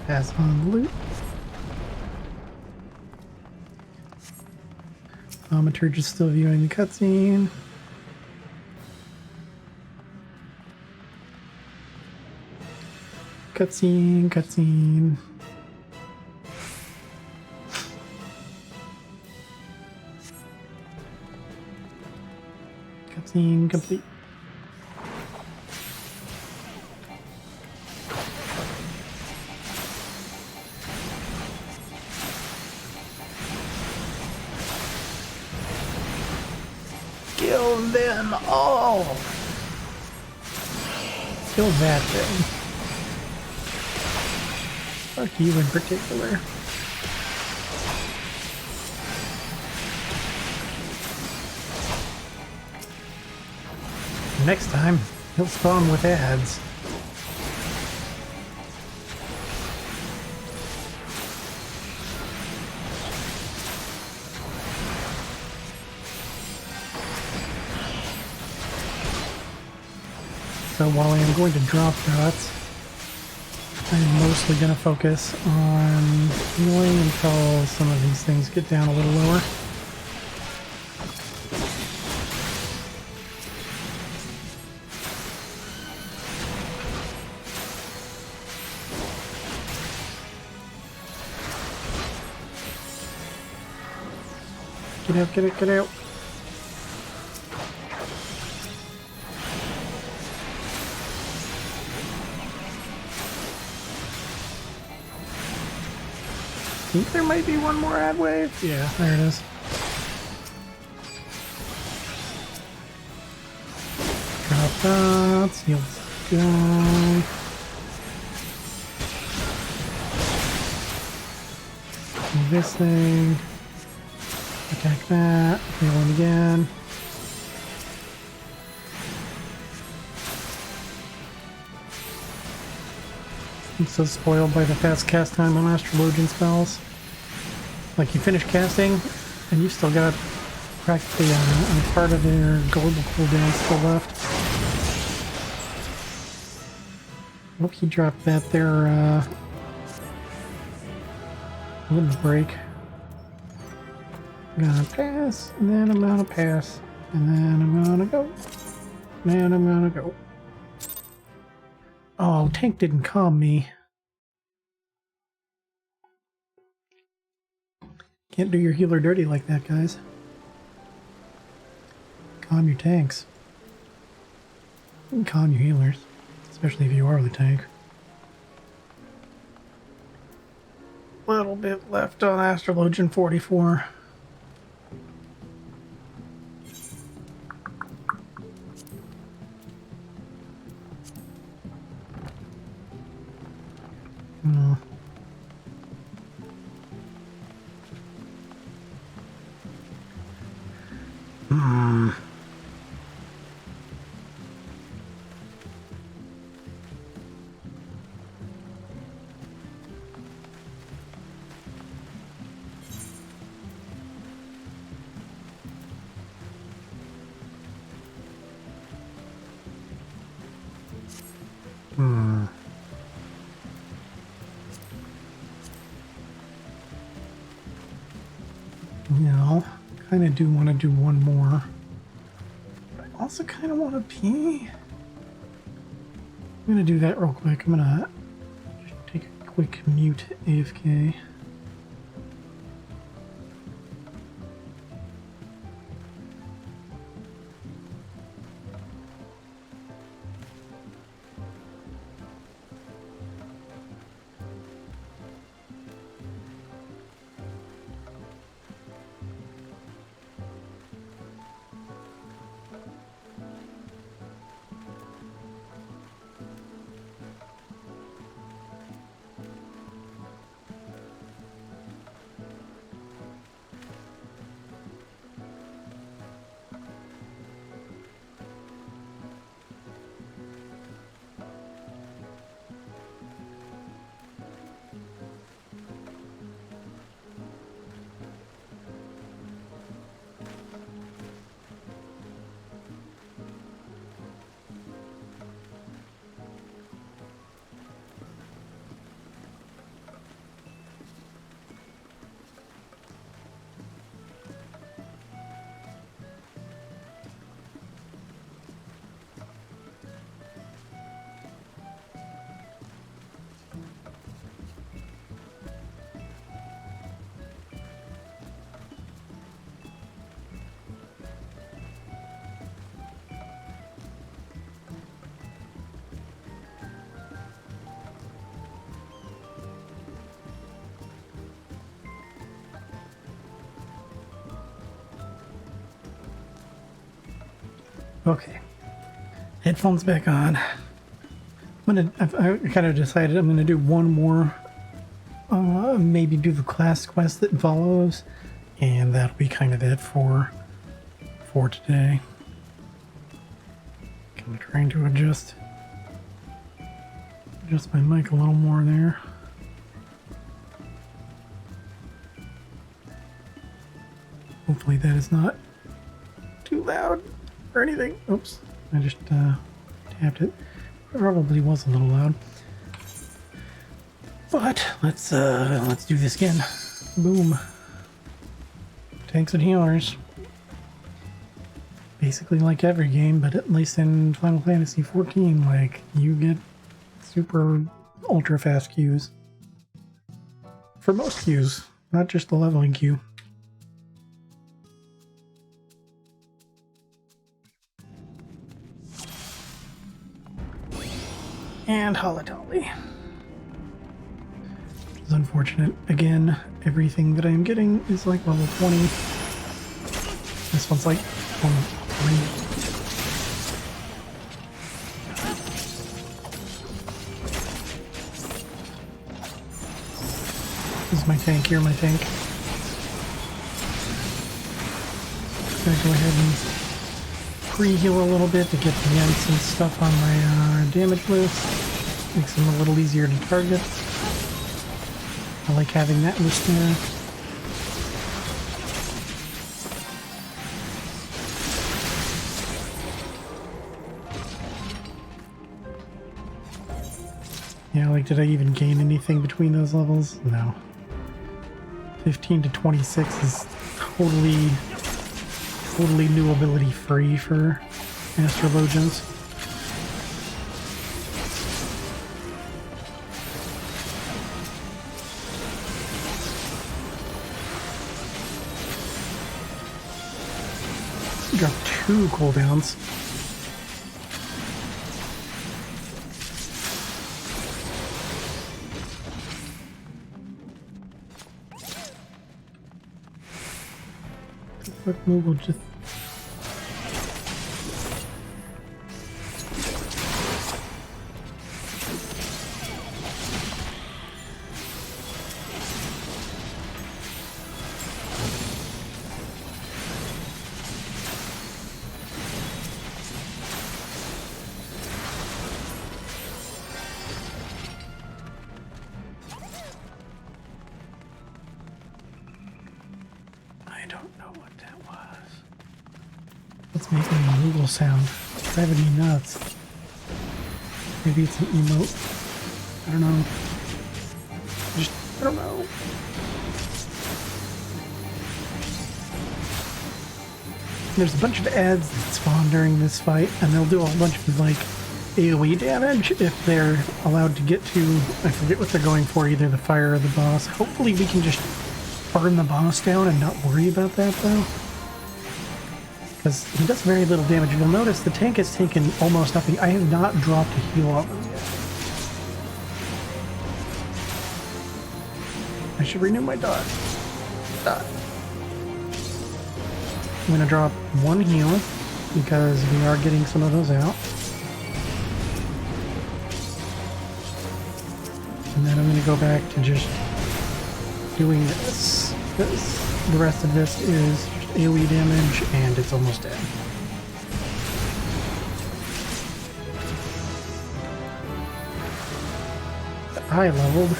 Speaker 1: Pass on the loot. Thaumaturge is still viewing the cutscene. Cutscene, cutscene. Cutscene complete. Kill them all! Kill that thing. Fuck you in particular. Next time, he'll spawn with ads. So while I am going to drop dots, I'm mostly going to focus on healing until some of these things get down a little lower. Get out, get out, get out. I think there might be one more ad wave. Yeah, there it is. Drop that. Heal this guy. Do this thing. Attack that. Heal him again. I'm so spoiled by the fast cast time on astrologian spells. Like, you finish casting, and you've still got practically a part of their global cooldown still left. Hope he dropped that there, wouldn't break. I'm gonna pass, and then I'm gonna pass, and then I'm gonna go, and I'm gonna go. Oh, tank didn't calm me. Can't do your healer dirty like that, guys. Calm your tanks. You can calm your healers, especially if you are the tank. Little bit left on Astrologian 44. No, kind of do want to do one more. But I also kind of want to pee. I'm going to do that real quick. I'm going to just take a quick mute AFK. Okay, headphones back on. I kind of decided I'm gonna do one more, maybe do the class quest that follows, and that'll be kind of it for today. I'm trying to adjust my mic a little more there. Hopefully that is not too loud or anything. Oops, I just tapped it. It probably was a little loud. But let's do this again. Boom. Tanks and healers. Basically like every game, but at least in Final Fantasy XIV, like, you get super ultra fast queues. For most queues, not just the leveling queue. And Holotolly. It's unfortunate. Again, everything that I am getting is like level 20. This one's like 3. This is my tank here, my tank. Gonna go ahead and pre-heal a little bit to get the Ents and stuff on my damage list. Makes them a little easier to target. I like having that list there. Yeah, like, did I even gain anything between those levels? No. 15 to 26 is totally new ability free for Astrologians. Got 2 cooldowns. Quick move will just... I don't know what that was. What's making a Google sound? It's driving me nuts. Maybe it's an emote. I don't know. I don't know. There's a bunch of ads that spawn during this fight, and they'll do a bunch of, like, AoE damage if they're allowed to get to, I forget what they're going for, either the fire or the boss. Hopefully we can just burn the boss down and not worry about that, though. Because he does very little damage. You'll notice the tank has taken almost nothing. I have not dropped a heal on them yet. I should renew my dot. I'm going to drop 1 heal because we are getting some of those out. And then I'm going to go back to just doing this. The rest of this is just AoE damage, and it's almost dead. I leveled.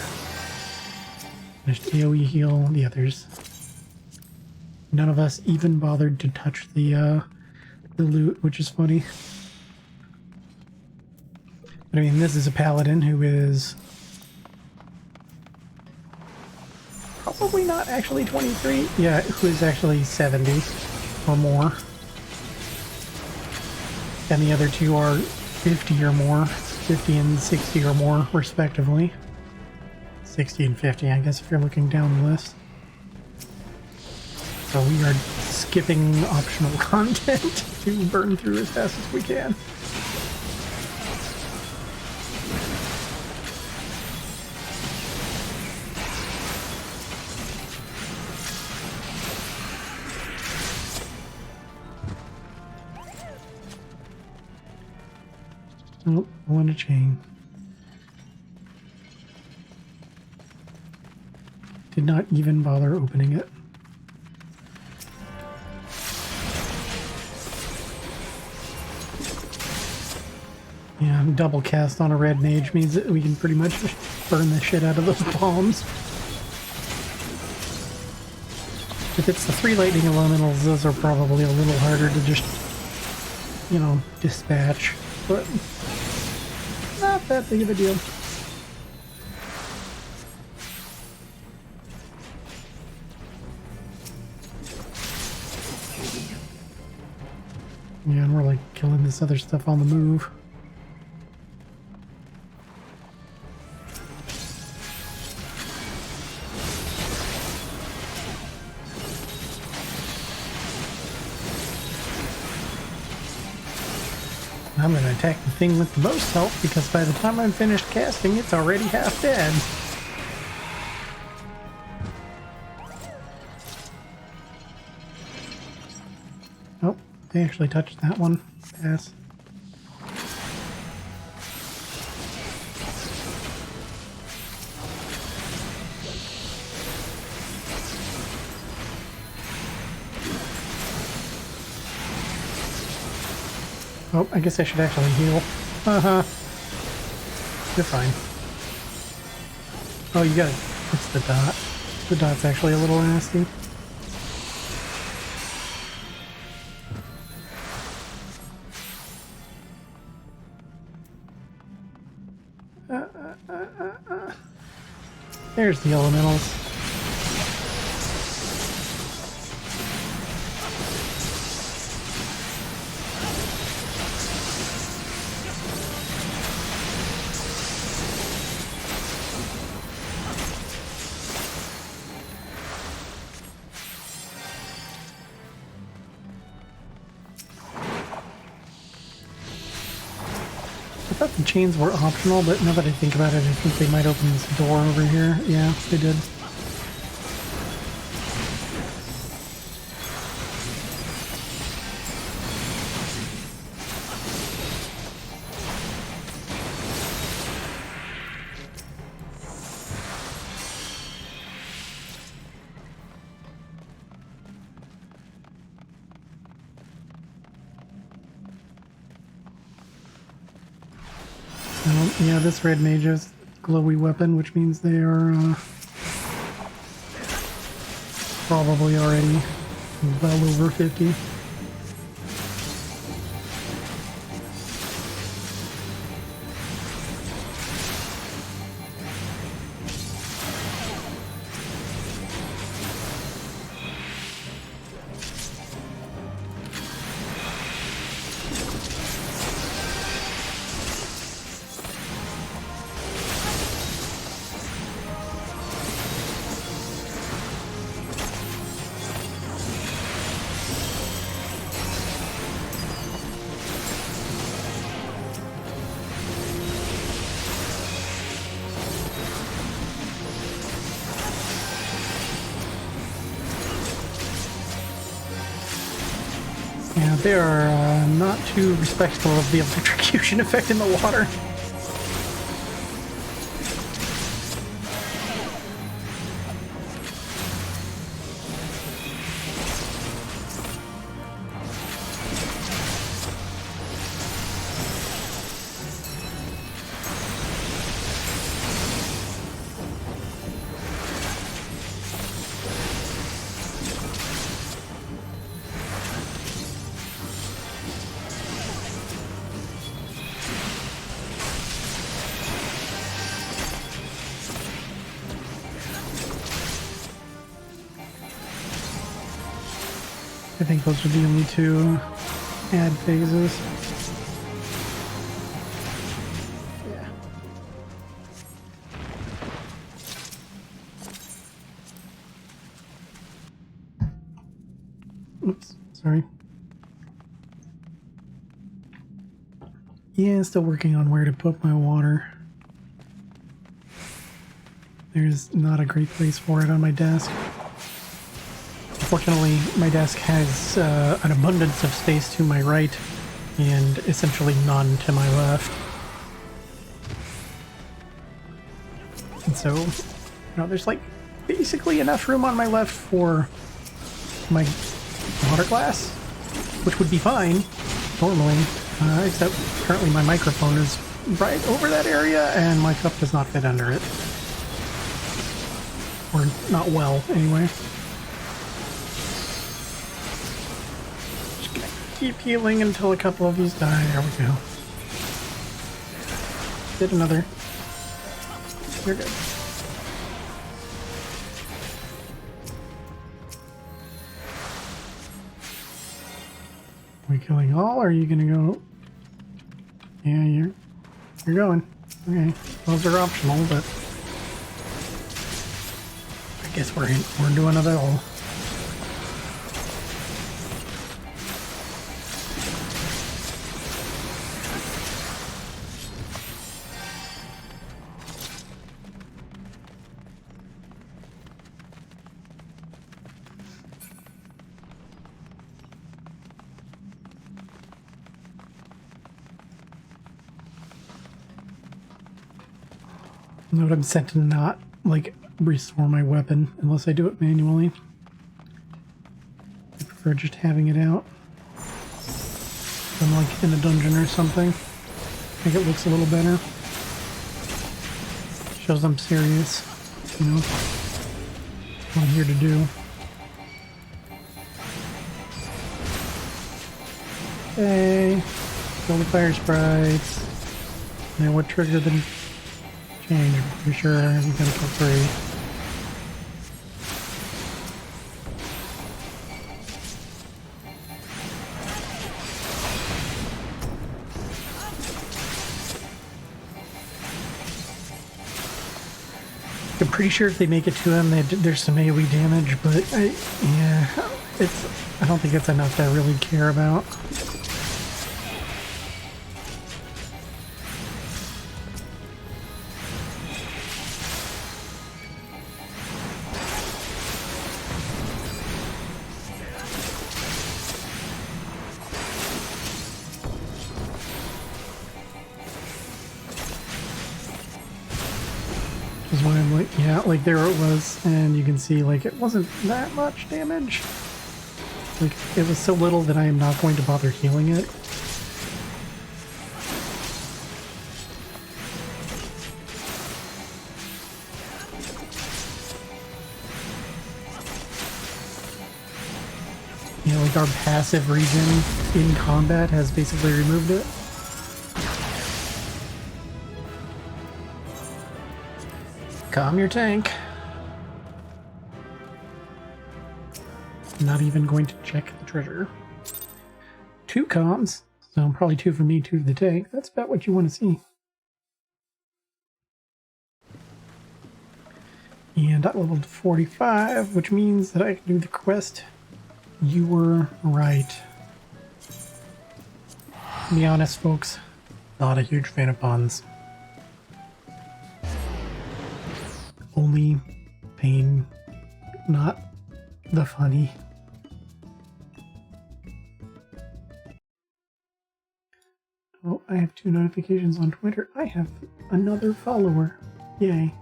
Speaker 1: Just AoE heal the others. None of us even bothered to touch the loot, which is funny. But I mean, this is a paladin who is probably not actually 23. Yeah, who is actually 70 or more. And the other 2 are 50 or more. 50 and 60 or more, respectively. 60 and 50, I guess, if you're looking down the list. So we are skipping optional content to burn through as fast as we can. Oh, I want a chain. Did not even bother opening it. Yeah, double cast on a red mage means that we can pretty much just burn the shit out of those bombs. If it's the 3 lightning elementals, those are probably a little harder to just, you know, dispatch, but not that big of a deal. Yeah, and we're like killing this other stuff on the move. I'm going to attack the thing with the most health because by the time I'm finished casting, it's already half dead. Oh, they actually touched that one. Pass. Oh, I guess I should actually heal. Uh-huh. You're fine. Oh, you gotta... It's the dot. The dot's actually a little nasty. There's the elementals. I thought the chains were optional, but now that I think about it, I think they might open this door over here. Yeah, they did. Yeah, this red mage has glowy weapon, which means they are probably already well over 50. Yeah, they are not too respectful of the electrocution effect in the water. I think those are the only two ad phases. Yeah. Oops, sorry. Yeah, still working on where to put my water. There's not a great place for it on my desk. Fortunately, my desk has an abundance of space to my right and essentially none to my left. And so, you know, there's like basically enough room on my left for my water glass, which would be fine normally, except currently my microphone is right over that area and my cup does not fit under it. Or not well, anyway. Keep healing until a couple of these die. There we go. Did another. You're good. we killing all, or are you gonna go? Yeah, you're going. Okay, those are optional, but I guess we're doing it all. Note I'm set to not, like, restore my weapon unless I do it manually. I prefer just having it out. If I'm, like, in a dungeon or something. I think it looks a little better. Shows I'm serious, you know, what I'm here to do. Hey, kill the fire sprites. Now what triggered them? Change, I'm pretty sure I'm gonna kill 3. I'm pretty sure if they make it to him, there's some AoE damage, but yeah, I don't think it's enough to really care about. Is why I'm like, yeah, like there it was, and you can see like it wasn't that much damage. Like it was so little that I am not going to bother healing it. You know, like our passive regen in combat has basically removed it. Calm your tank. Not even going to check the treasure. 2 comms, so probably 2 for me, 2 for the tank. That's about what you want to see. And I leveled to 45, which means that I can do the quest. You were right. To be honest, folks, not a huge fan of puns. Only pain, not the funny. Oh, I have 2 notifications on Twitter. I have another follower. Yay.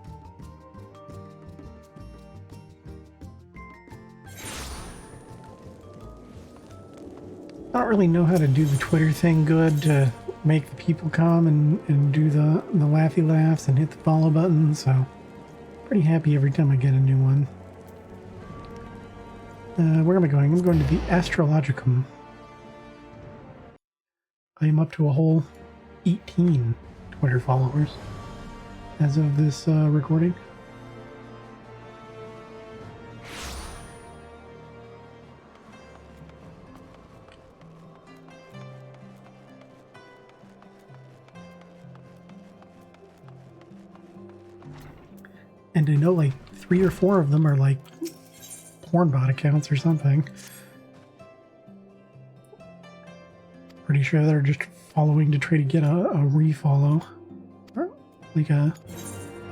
Speaker 1: I don't really know how to do the Twitter thing good to make the people come and do the laughy laughs and hit the follow button, so pretty happy every time I get a new one. Where am I going? I'm going to the Astrologicum. I am up to a whole 18 Twitter followers as of this recording. And I know like 3 or 4 of them are like porn bot accounts or something. Pretty sure they're just following to try to get a refollow. Or like a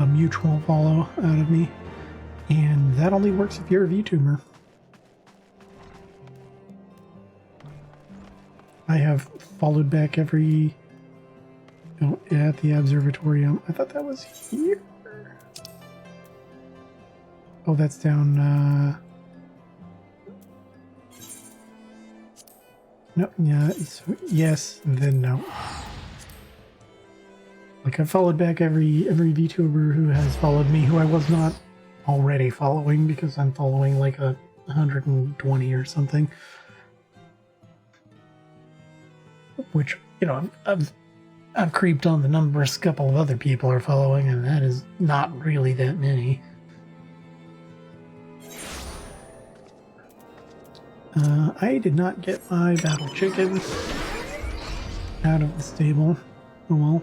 Speaker 1: mutual follow out of me. And that only works if you're a VTuber. I have followed back every... Oh, yeah, at the observatorium. I thought that was here. Oh, that's down, no, yeah, so yes, and then no. Like, I followed back every VTuber who has followed me, who I was not already following, because I'm following, like, 120 or something. Which, you know, I've creeped on the numbers a couple of other people are following, and that is not really that many. I did not get my battle chicken out of the stable. Oh well.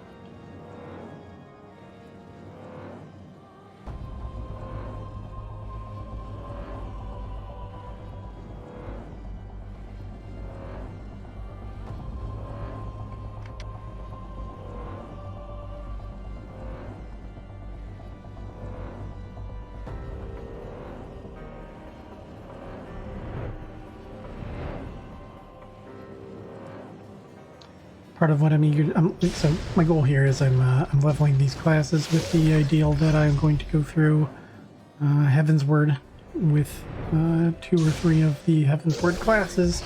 Speaker 1: Part of what I'm eager. So my goal here is I'm leveling these classes with the ideal that I'm going to go through Heaven's Word with 2 or 3 of the Heaven's Word classes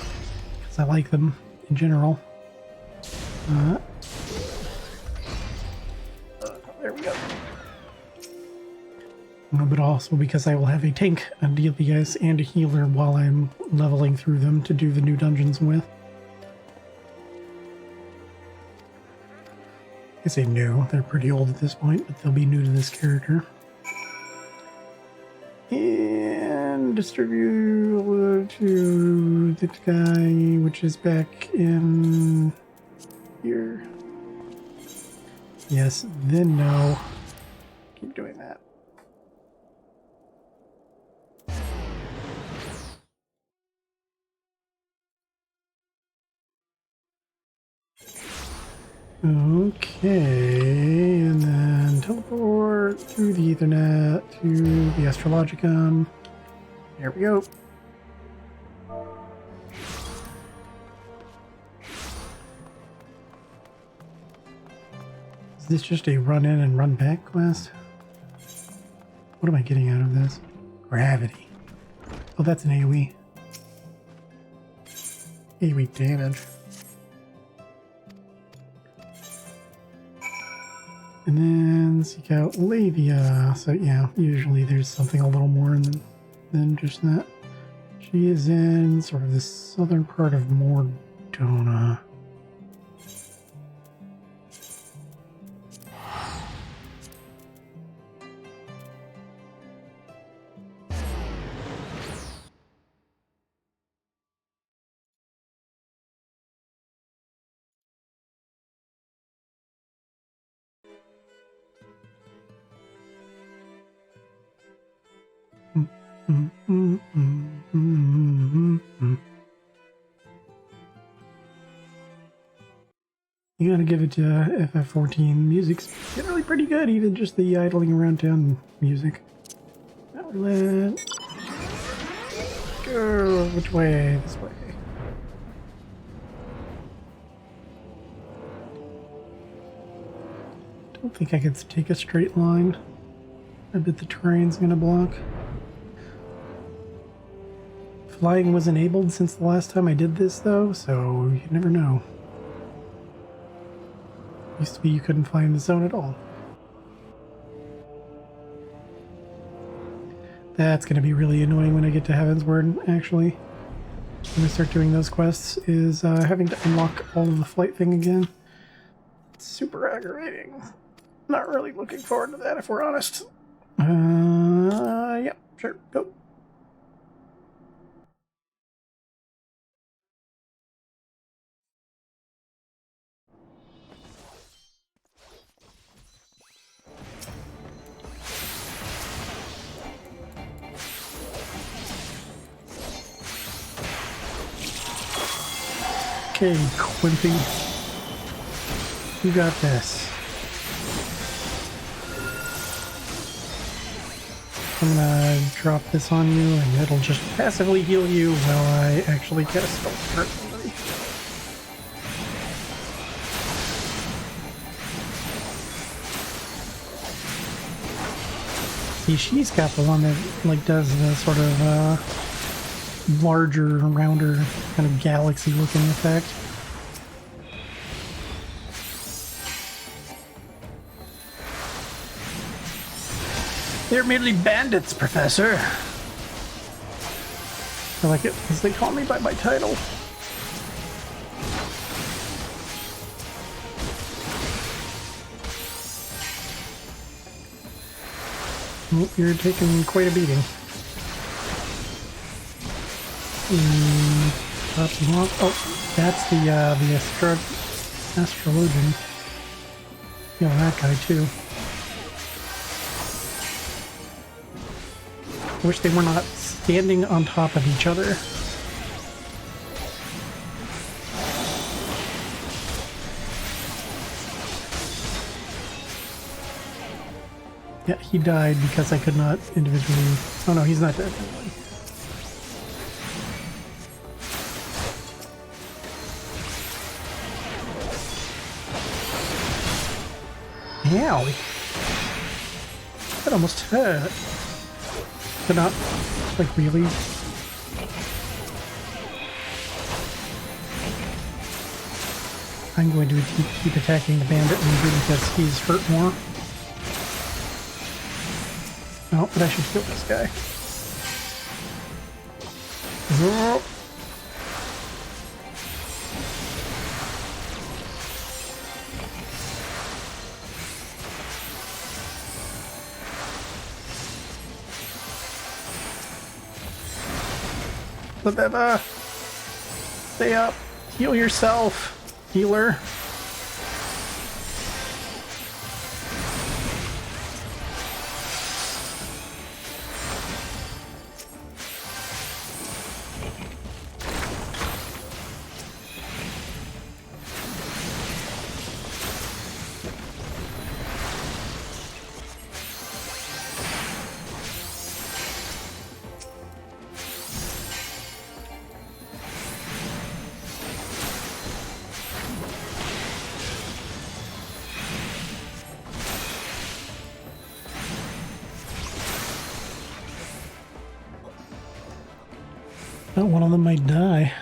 Speaker 1: because I like them in general. There we go. But also because I will have a tank, a DPS, and a healer while I'm leveling through them to do the new dungeons with. I say new, they're pretty old at this point, but they'll be new to this character. And distribute to the guy, which is back in here. Yes, then no. Keep doing that. Okay, and then teleport through the Ethernet to the Astrologicon. There we go. Is this just a run in and run back quest? What am I getting out of this? Gravity. Oh, that's an AoE. AoE damage. And then seek out Lavia. So yeah, usually there's something a little more than just that. She is in sort of the southern part of Mordona. You gotta give it to FF14. Music's generally pretty good, even just the idling around town music. Outlet. Go. Which way? This way. Don't think I can take a straight line. I bet the terrain's gonna block. Flying was enabled since the last time I did this, though, so you never know. Used to be you couldn't fly in the zone at all. That's going to be really annoying when I get to Heaven's Word, actually. When I start doing those quests, is having to unlock all of the flight thing again. It's super aggravating. Not really looking forward to that, if we're honest. Yeah, sure, go. Okay, Quimpy. You got this. I'm gonna drop this on you, and it'll just passively heal you while I actually cast spell to hurt somebody. See, she's got the one that like does the sort of larger, rounder, kind of galaxy-looking effect. They're merely bandits, Professor. I like it because they call me by my title. Oh, you're taking quite a beating. Top him off. Oh, that's the astrologian. Yeah, that guy too. I wish they were not standing on top of each other. Yeah, he died because I could not individually... Oh no, he's not dead. Ow! That almost hurt. But not, like, really. I'm going to keep attacking the bandit leader because he's hurt more. Oh, but I should kill this guy. Oh. Labeba! Stay up! Heal yourself, healer! Oh, one of them might die.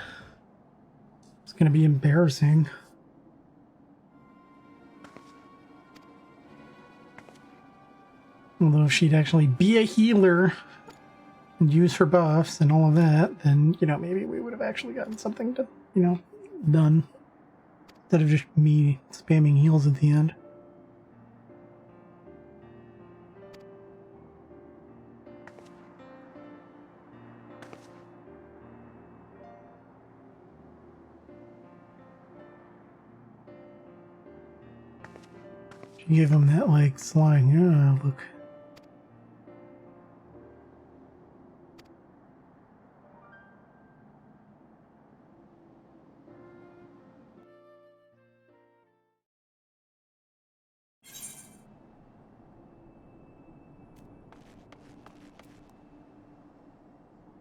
Speaker 1: It's gonna be embarrassing. Although if she'd actually be a healer and use her buffs and all of that, then, you know, maybe we would have actually gotten something to, you know, done. Instead of just me spamming heals at the end. She gave him that, like, slime. Yeah, look.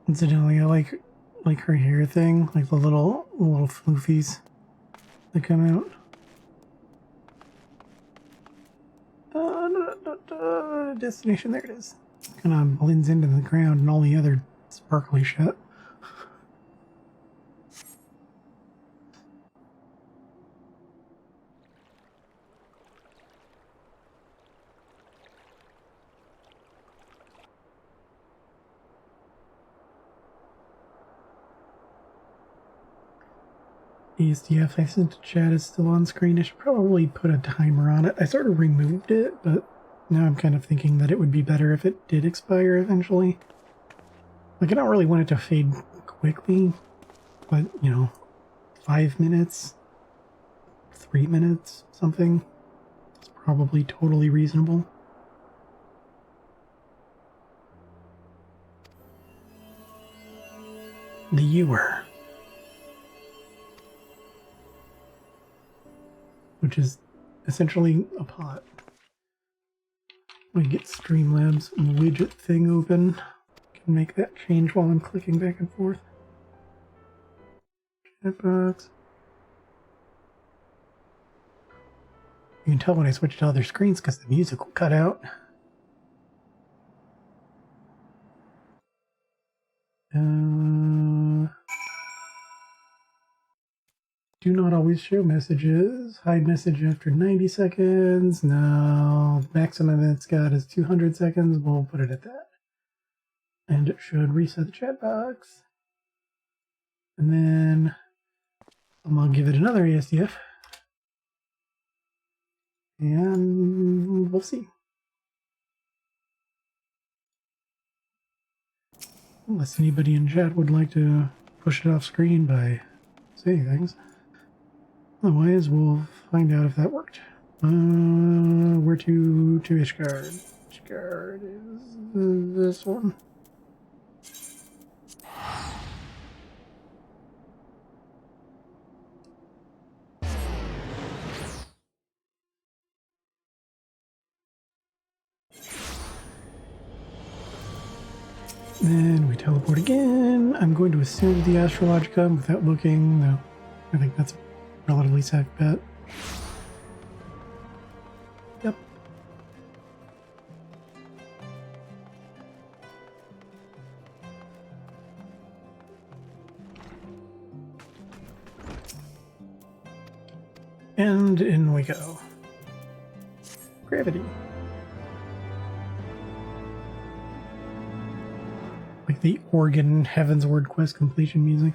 Speaker 1: Incidentally, I like her hair thing, like the little floofies that come out. Destination, there it is. Kind of blends into the ground and all the other sparkly shit. ESDF I sent to chat is still on screen. I should probably put a timer on it. I sort of removed it, but now I'm kind of thinking that it would be better if it did expire eventually. Like, I don't really want it to fade quickly, but, you know, 5 minutes, 3 minutes, something. It's probably totally reasonable. The ewer. Which is essentially a pot. I get Streamlabs widget thing open. Can make that change while I'm clicking back and forth. Chat box. You can tell when I switch to other screens because the music will cut out. Do not always show messages. Hide message after 90 seconds. No, maximum it's got is 200 seconds. We'll put it at that. And it should reset the chat box. And then I'll give it another ESDF. And we'll see. Unless anybody in chat would like to push it off screen by saying things. Otherwise, we'll find out if that worked. Where to Ishgard? Ishgard is this one. Then we teleport again. I'm going to assume the Astrologica without looking. No, I think that's a relatively safe bet. Yep. And in we go. Gravity. Like the organ Heavensward quest completion music.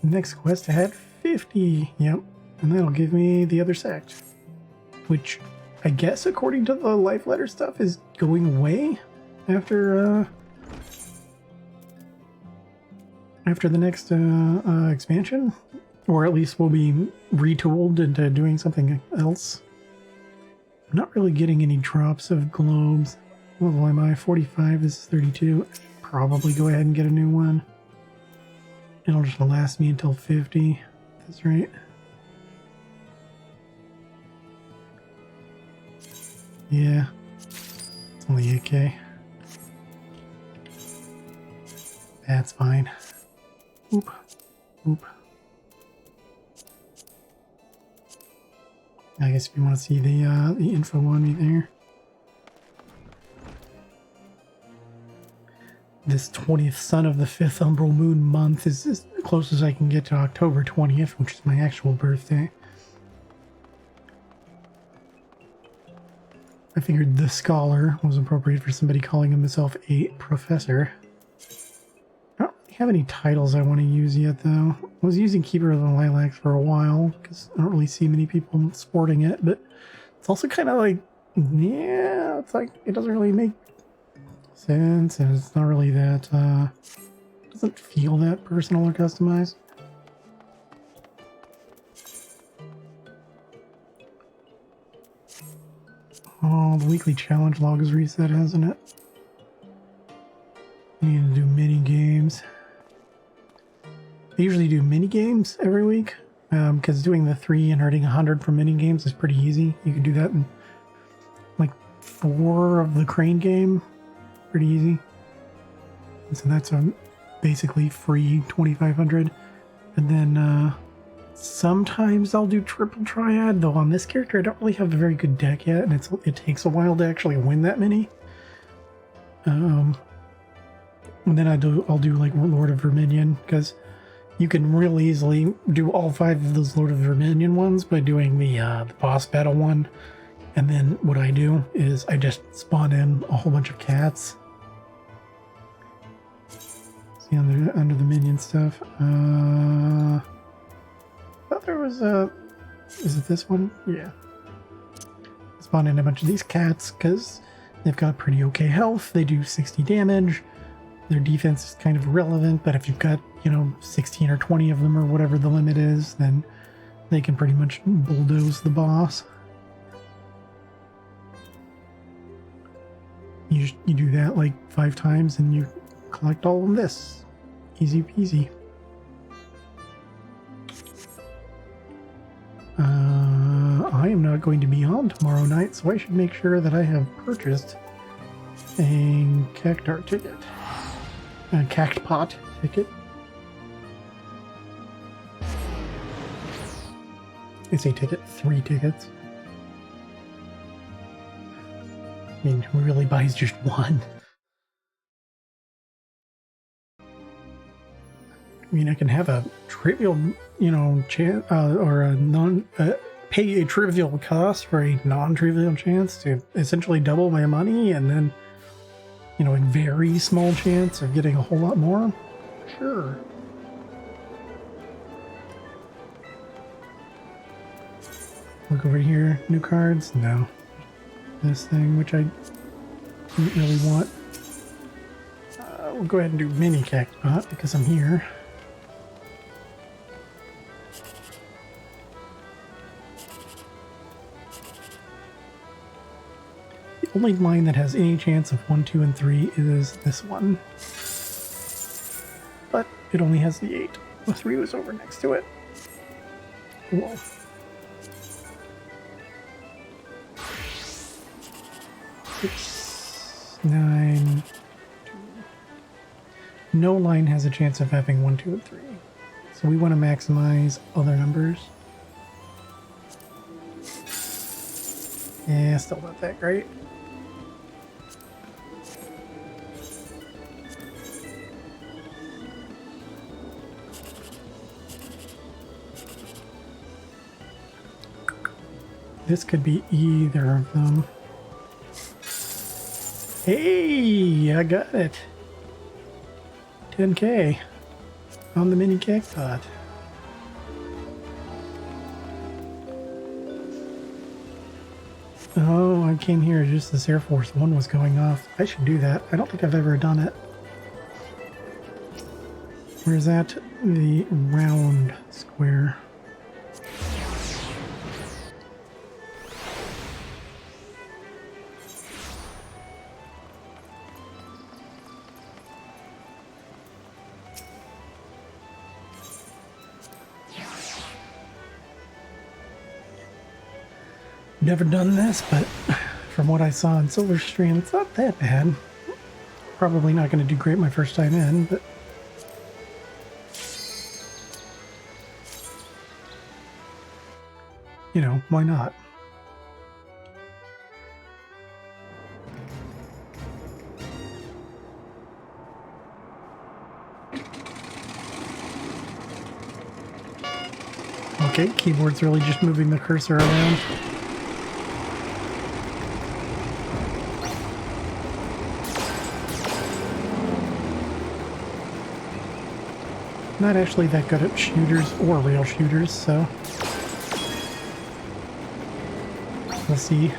Speaker 1: Next quest I had 50. Yep. And that'll give me the other sect. Which I guess according to the life letter stuff is going away after the next expansion. Or at least we'll be retooled into doing something else. I'm not really getting any drops of globes. What level am I? 45, this is 32. Probably go ahead and get a new one. It'll just last me until 50. That's right. Yeah. It's only 8k. That's fine. Oop. Oop. I guess if you want to see the info on me there. This 20th sun of the 5th umbral moon month is as close as I can get to October 20th, which is my actual birthday. I figured the scholar was appropriate for somebody calling himself a professor. I don't really have any titles I want to use yet, though. I was using Keeper of the Lilacs for a while, because I don't really see many people sporting it, but it's also kind of like, yeah, it's like, it doesn't really make sense, and it's not really that, doesn't feel that personal or customized. Oh, the weekly challenge log is reset, hasn't it? I need to do mini games. I usually do mini games every week, because doing the 3 and earning 100 from mini games is pretty easy. You can do that in like 4 of the crane game. Pretty easy. And so that's a basically free 2,500. And then sometimes I'll do triple triad, though on this character I don't really have a very good deck yet, and it takes a while to actually win that many. And then I'll do like Lord of Verminion, because you can real easily do all 5 of those Lord of Verminion ones by doing the boss battle one. And then what I do is I just spawn in a whole bunch of cats. See under the minion stuff. I thought there was a... Is it this one? Yeah. Spawn in a bunch of these cats because they've got pretty okay health. They do 60 damage. Their defense is kind of irrelevant, but if you've got, 16 or 20 of them or whatever the limit is, then they can pretty much bulldoze the boss. You do that like 5 times and you collect all of this. Easy peasy. I am not going to be on tomorrow night, so I should make sure that I have purchased a Cactar ticket. A Cactpot ticket. It's a ticket, 3 tickets. I mean, who really buys just one? I mean, I can have a trivial, chance, or a pay a trivial cost for a non-trivial chance to essentially double my money, and then, a very small chance of getting a whole lot more. Sure. Look over here. New cards? No. this thing, which I didn't really want. We'll go ahead and do mini cactbot because I'm here. The only line that has any chance of 1, 2, and 3 is this one. But it only has the 8. The 3 was over next to it. Whoa. Six, 9, 2. No line has a chance of having 1, 2, and 3. So we want to maximize other numbers. Yeah, still not that great. This could be either of them. Hey, I got it. 10K on the mini cactbot. Oh, I came here just as Air Force One was going off. I should do that. I don't think I've ever done it. Where's that? The round square. Never done this, but from what I saw in Silverstream, it's not that bad. Probably not going to do great my first time in, but you know, why not? Okay, keyboard's really just moving the cursor around. Not actually that good at shooters or rail shooters, so we'll see.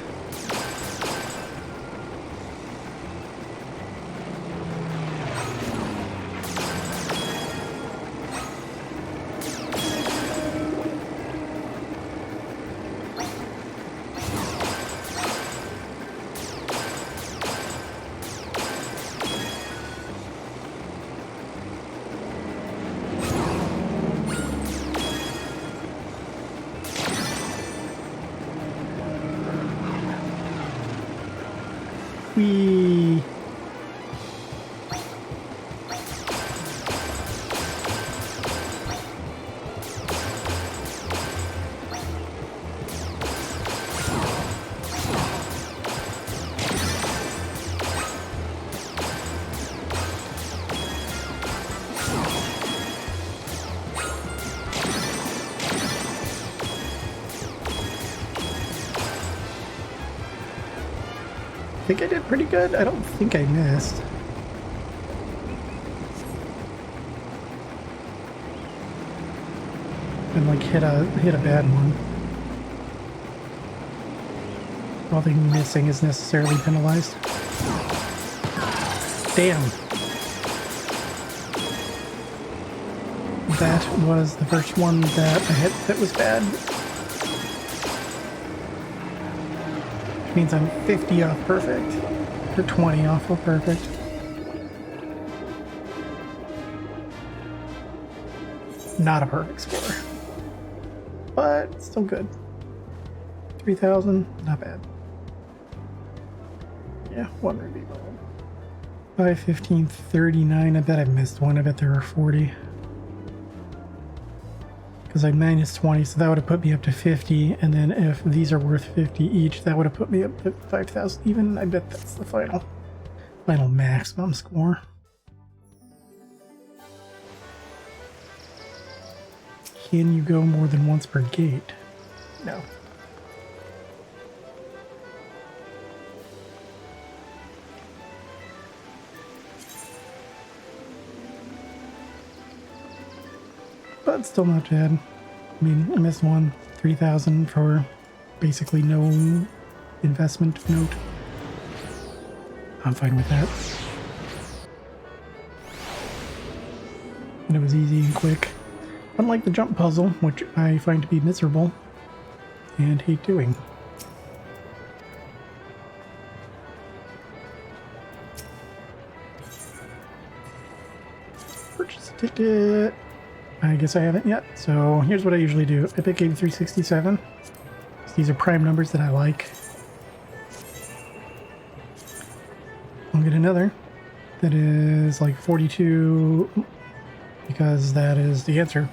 Speaker 1: Whee! I think I did pretty good. I don't think I missed. And like hit a bad one. Nothing missing is necessarily penalized. Damn. That was the first one that I hit that was bad. Means I'm 50 off perfect, or 20 off of perfect. Not a perfect score, but still good. 3,000, not bad. Yeah, one ruby bulb. 5, 15, 39. I bet I missed one. I bet there were 40. Because I minus 20, so that would have put me up to 50, and then if these are worth 50 each, that would have put me up to 5,000 even. I bet that's the final maximum score. Can you go more than once per gate? No. But still not bad. I mean, I missed one. 3,000 for basically no investment note. I'm fine with that. And it was easy and quick. Unlike the jump puzzle, which I find to be miserable and hate doing. Purchase a ticket. I guess I haven't yet. So here's what I usually do. I pick 8367. These are prime numbers that I like. I'll get another that is like 42 because that is the answer.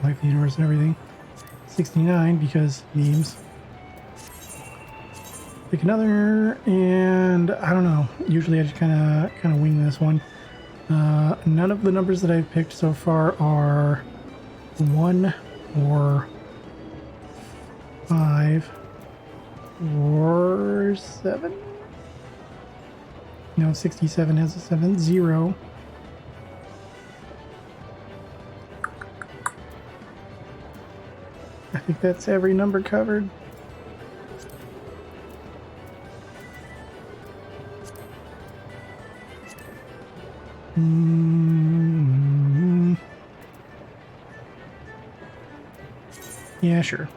Speaker 1: Life, the universe, and everything. 69 because memes. Pick another, and I don't know. Usually I just kind of wing this one. None of the numbers that I've picked so far are 1 or 5 or 7. No, 67 has a 7. 0. I think that's every number covered. Yeah, sure.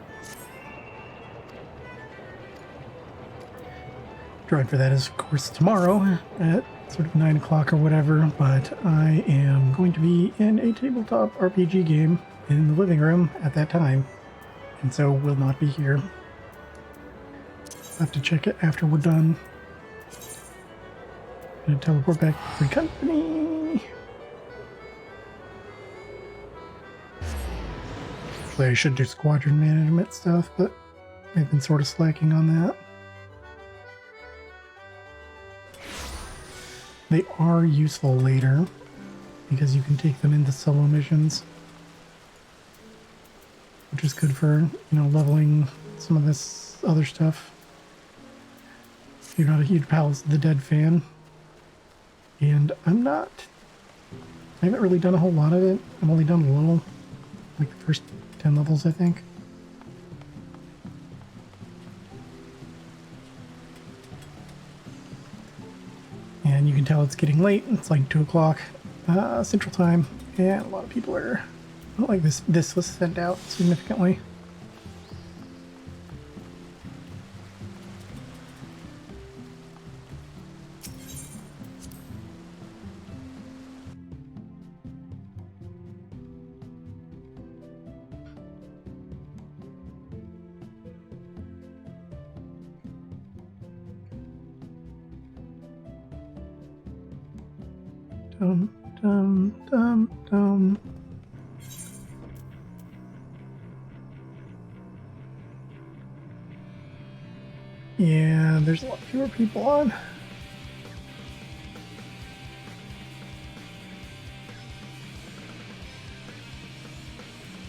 Speaker 1: Drawing for that is, of course, tomorrow at sort of 9 o'clock or whatever, but I am going to be in a tabletop RPG game in the living room at that time, and so will not be here. I'll have to check it after we're done. Gonna teleport back to the company. Actually, I should do squadron management stuff, but I've been sort of slacking on that. They are useful later because you can take them into solo missions, which is good for, you know, leveling some of this other stuff. You're not a huge Palace of the Dead fan, and I'm not. I haven't really done a whole lot of it. I've only done a little, like the first 10 levels, I think. And you can tell it's getting late. It's like 2 o'clock Central Time, and a lot of people are, not like this was sent out significantly. Dum, dum, dum, dum. Yeah, there's a lot fewer people on.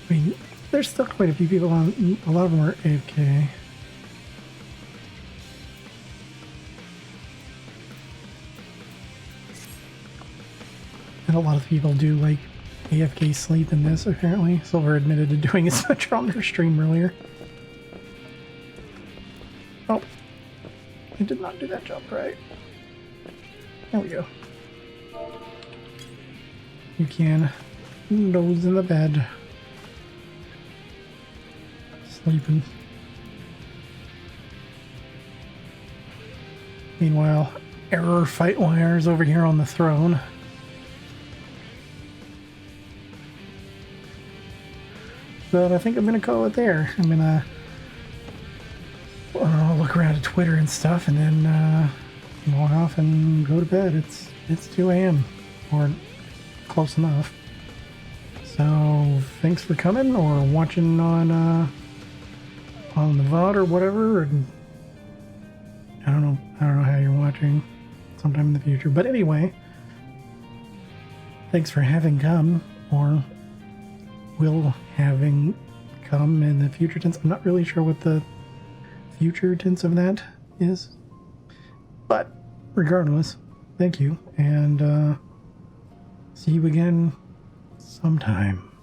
Speaker 1: I mean, there's still quite a few people on. A lot of them are AFK. And a lot of people do like AFK sleep in this, apparently. Silver admitted to doing as much on their stream earlier. Oh, I did not do that jump right. There we go. You can nose in the bed. Sleeping. Meanwhile, Error Fight Wire's over here on the throne. But I think I'm gonna call it there. I'm gonna look around at Twitter and stuff, and then log off and go to bed. It's 2 a.m. or close enough. So thanks for coming or watching on the VOD or whatever. And I don't know how you're watching sometime in the future. But anyway, thanks for having come or will having come in the future tense. I'm not really sure what the future tense of that is, but regardless, thank you, and see you again sometime.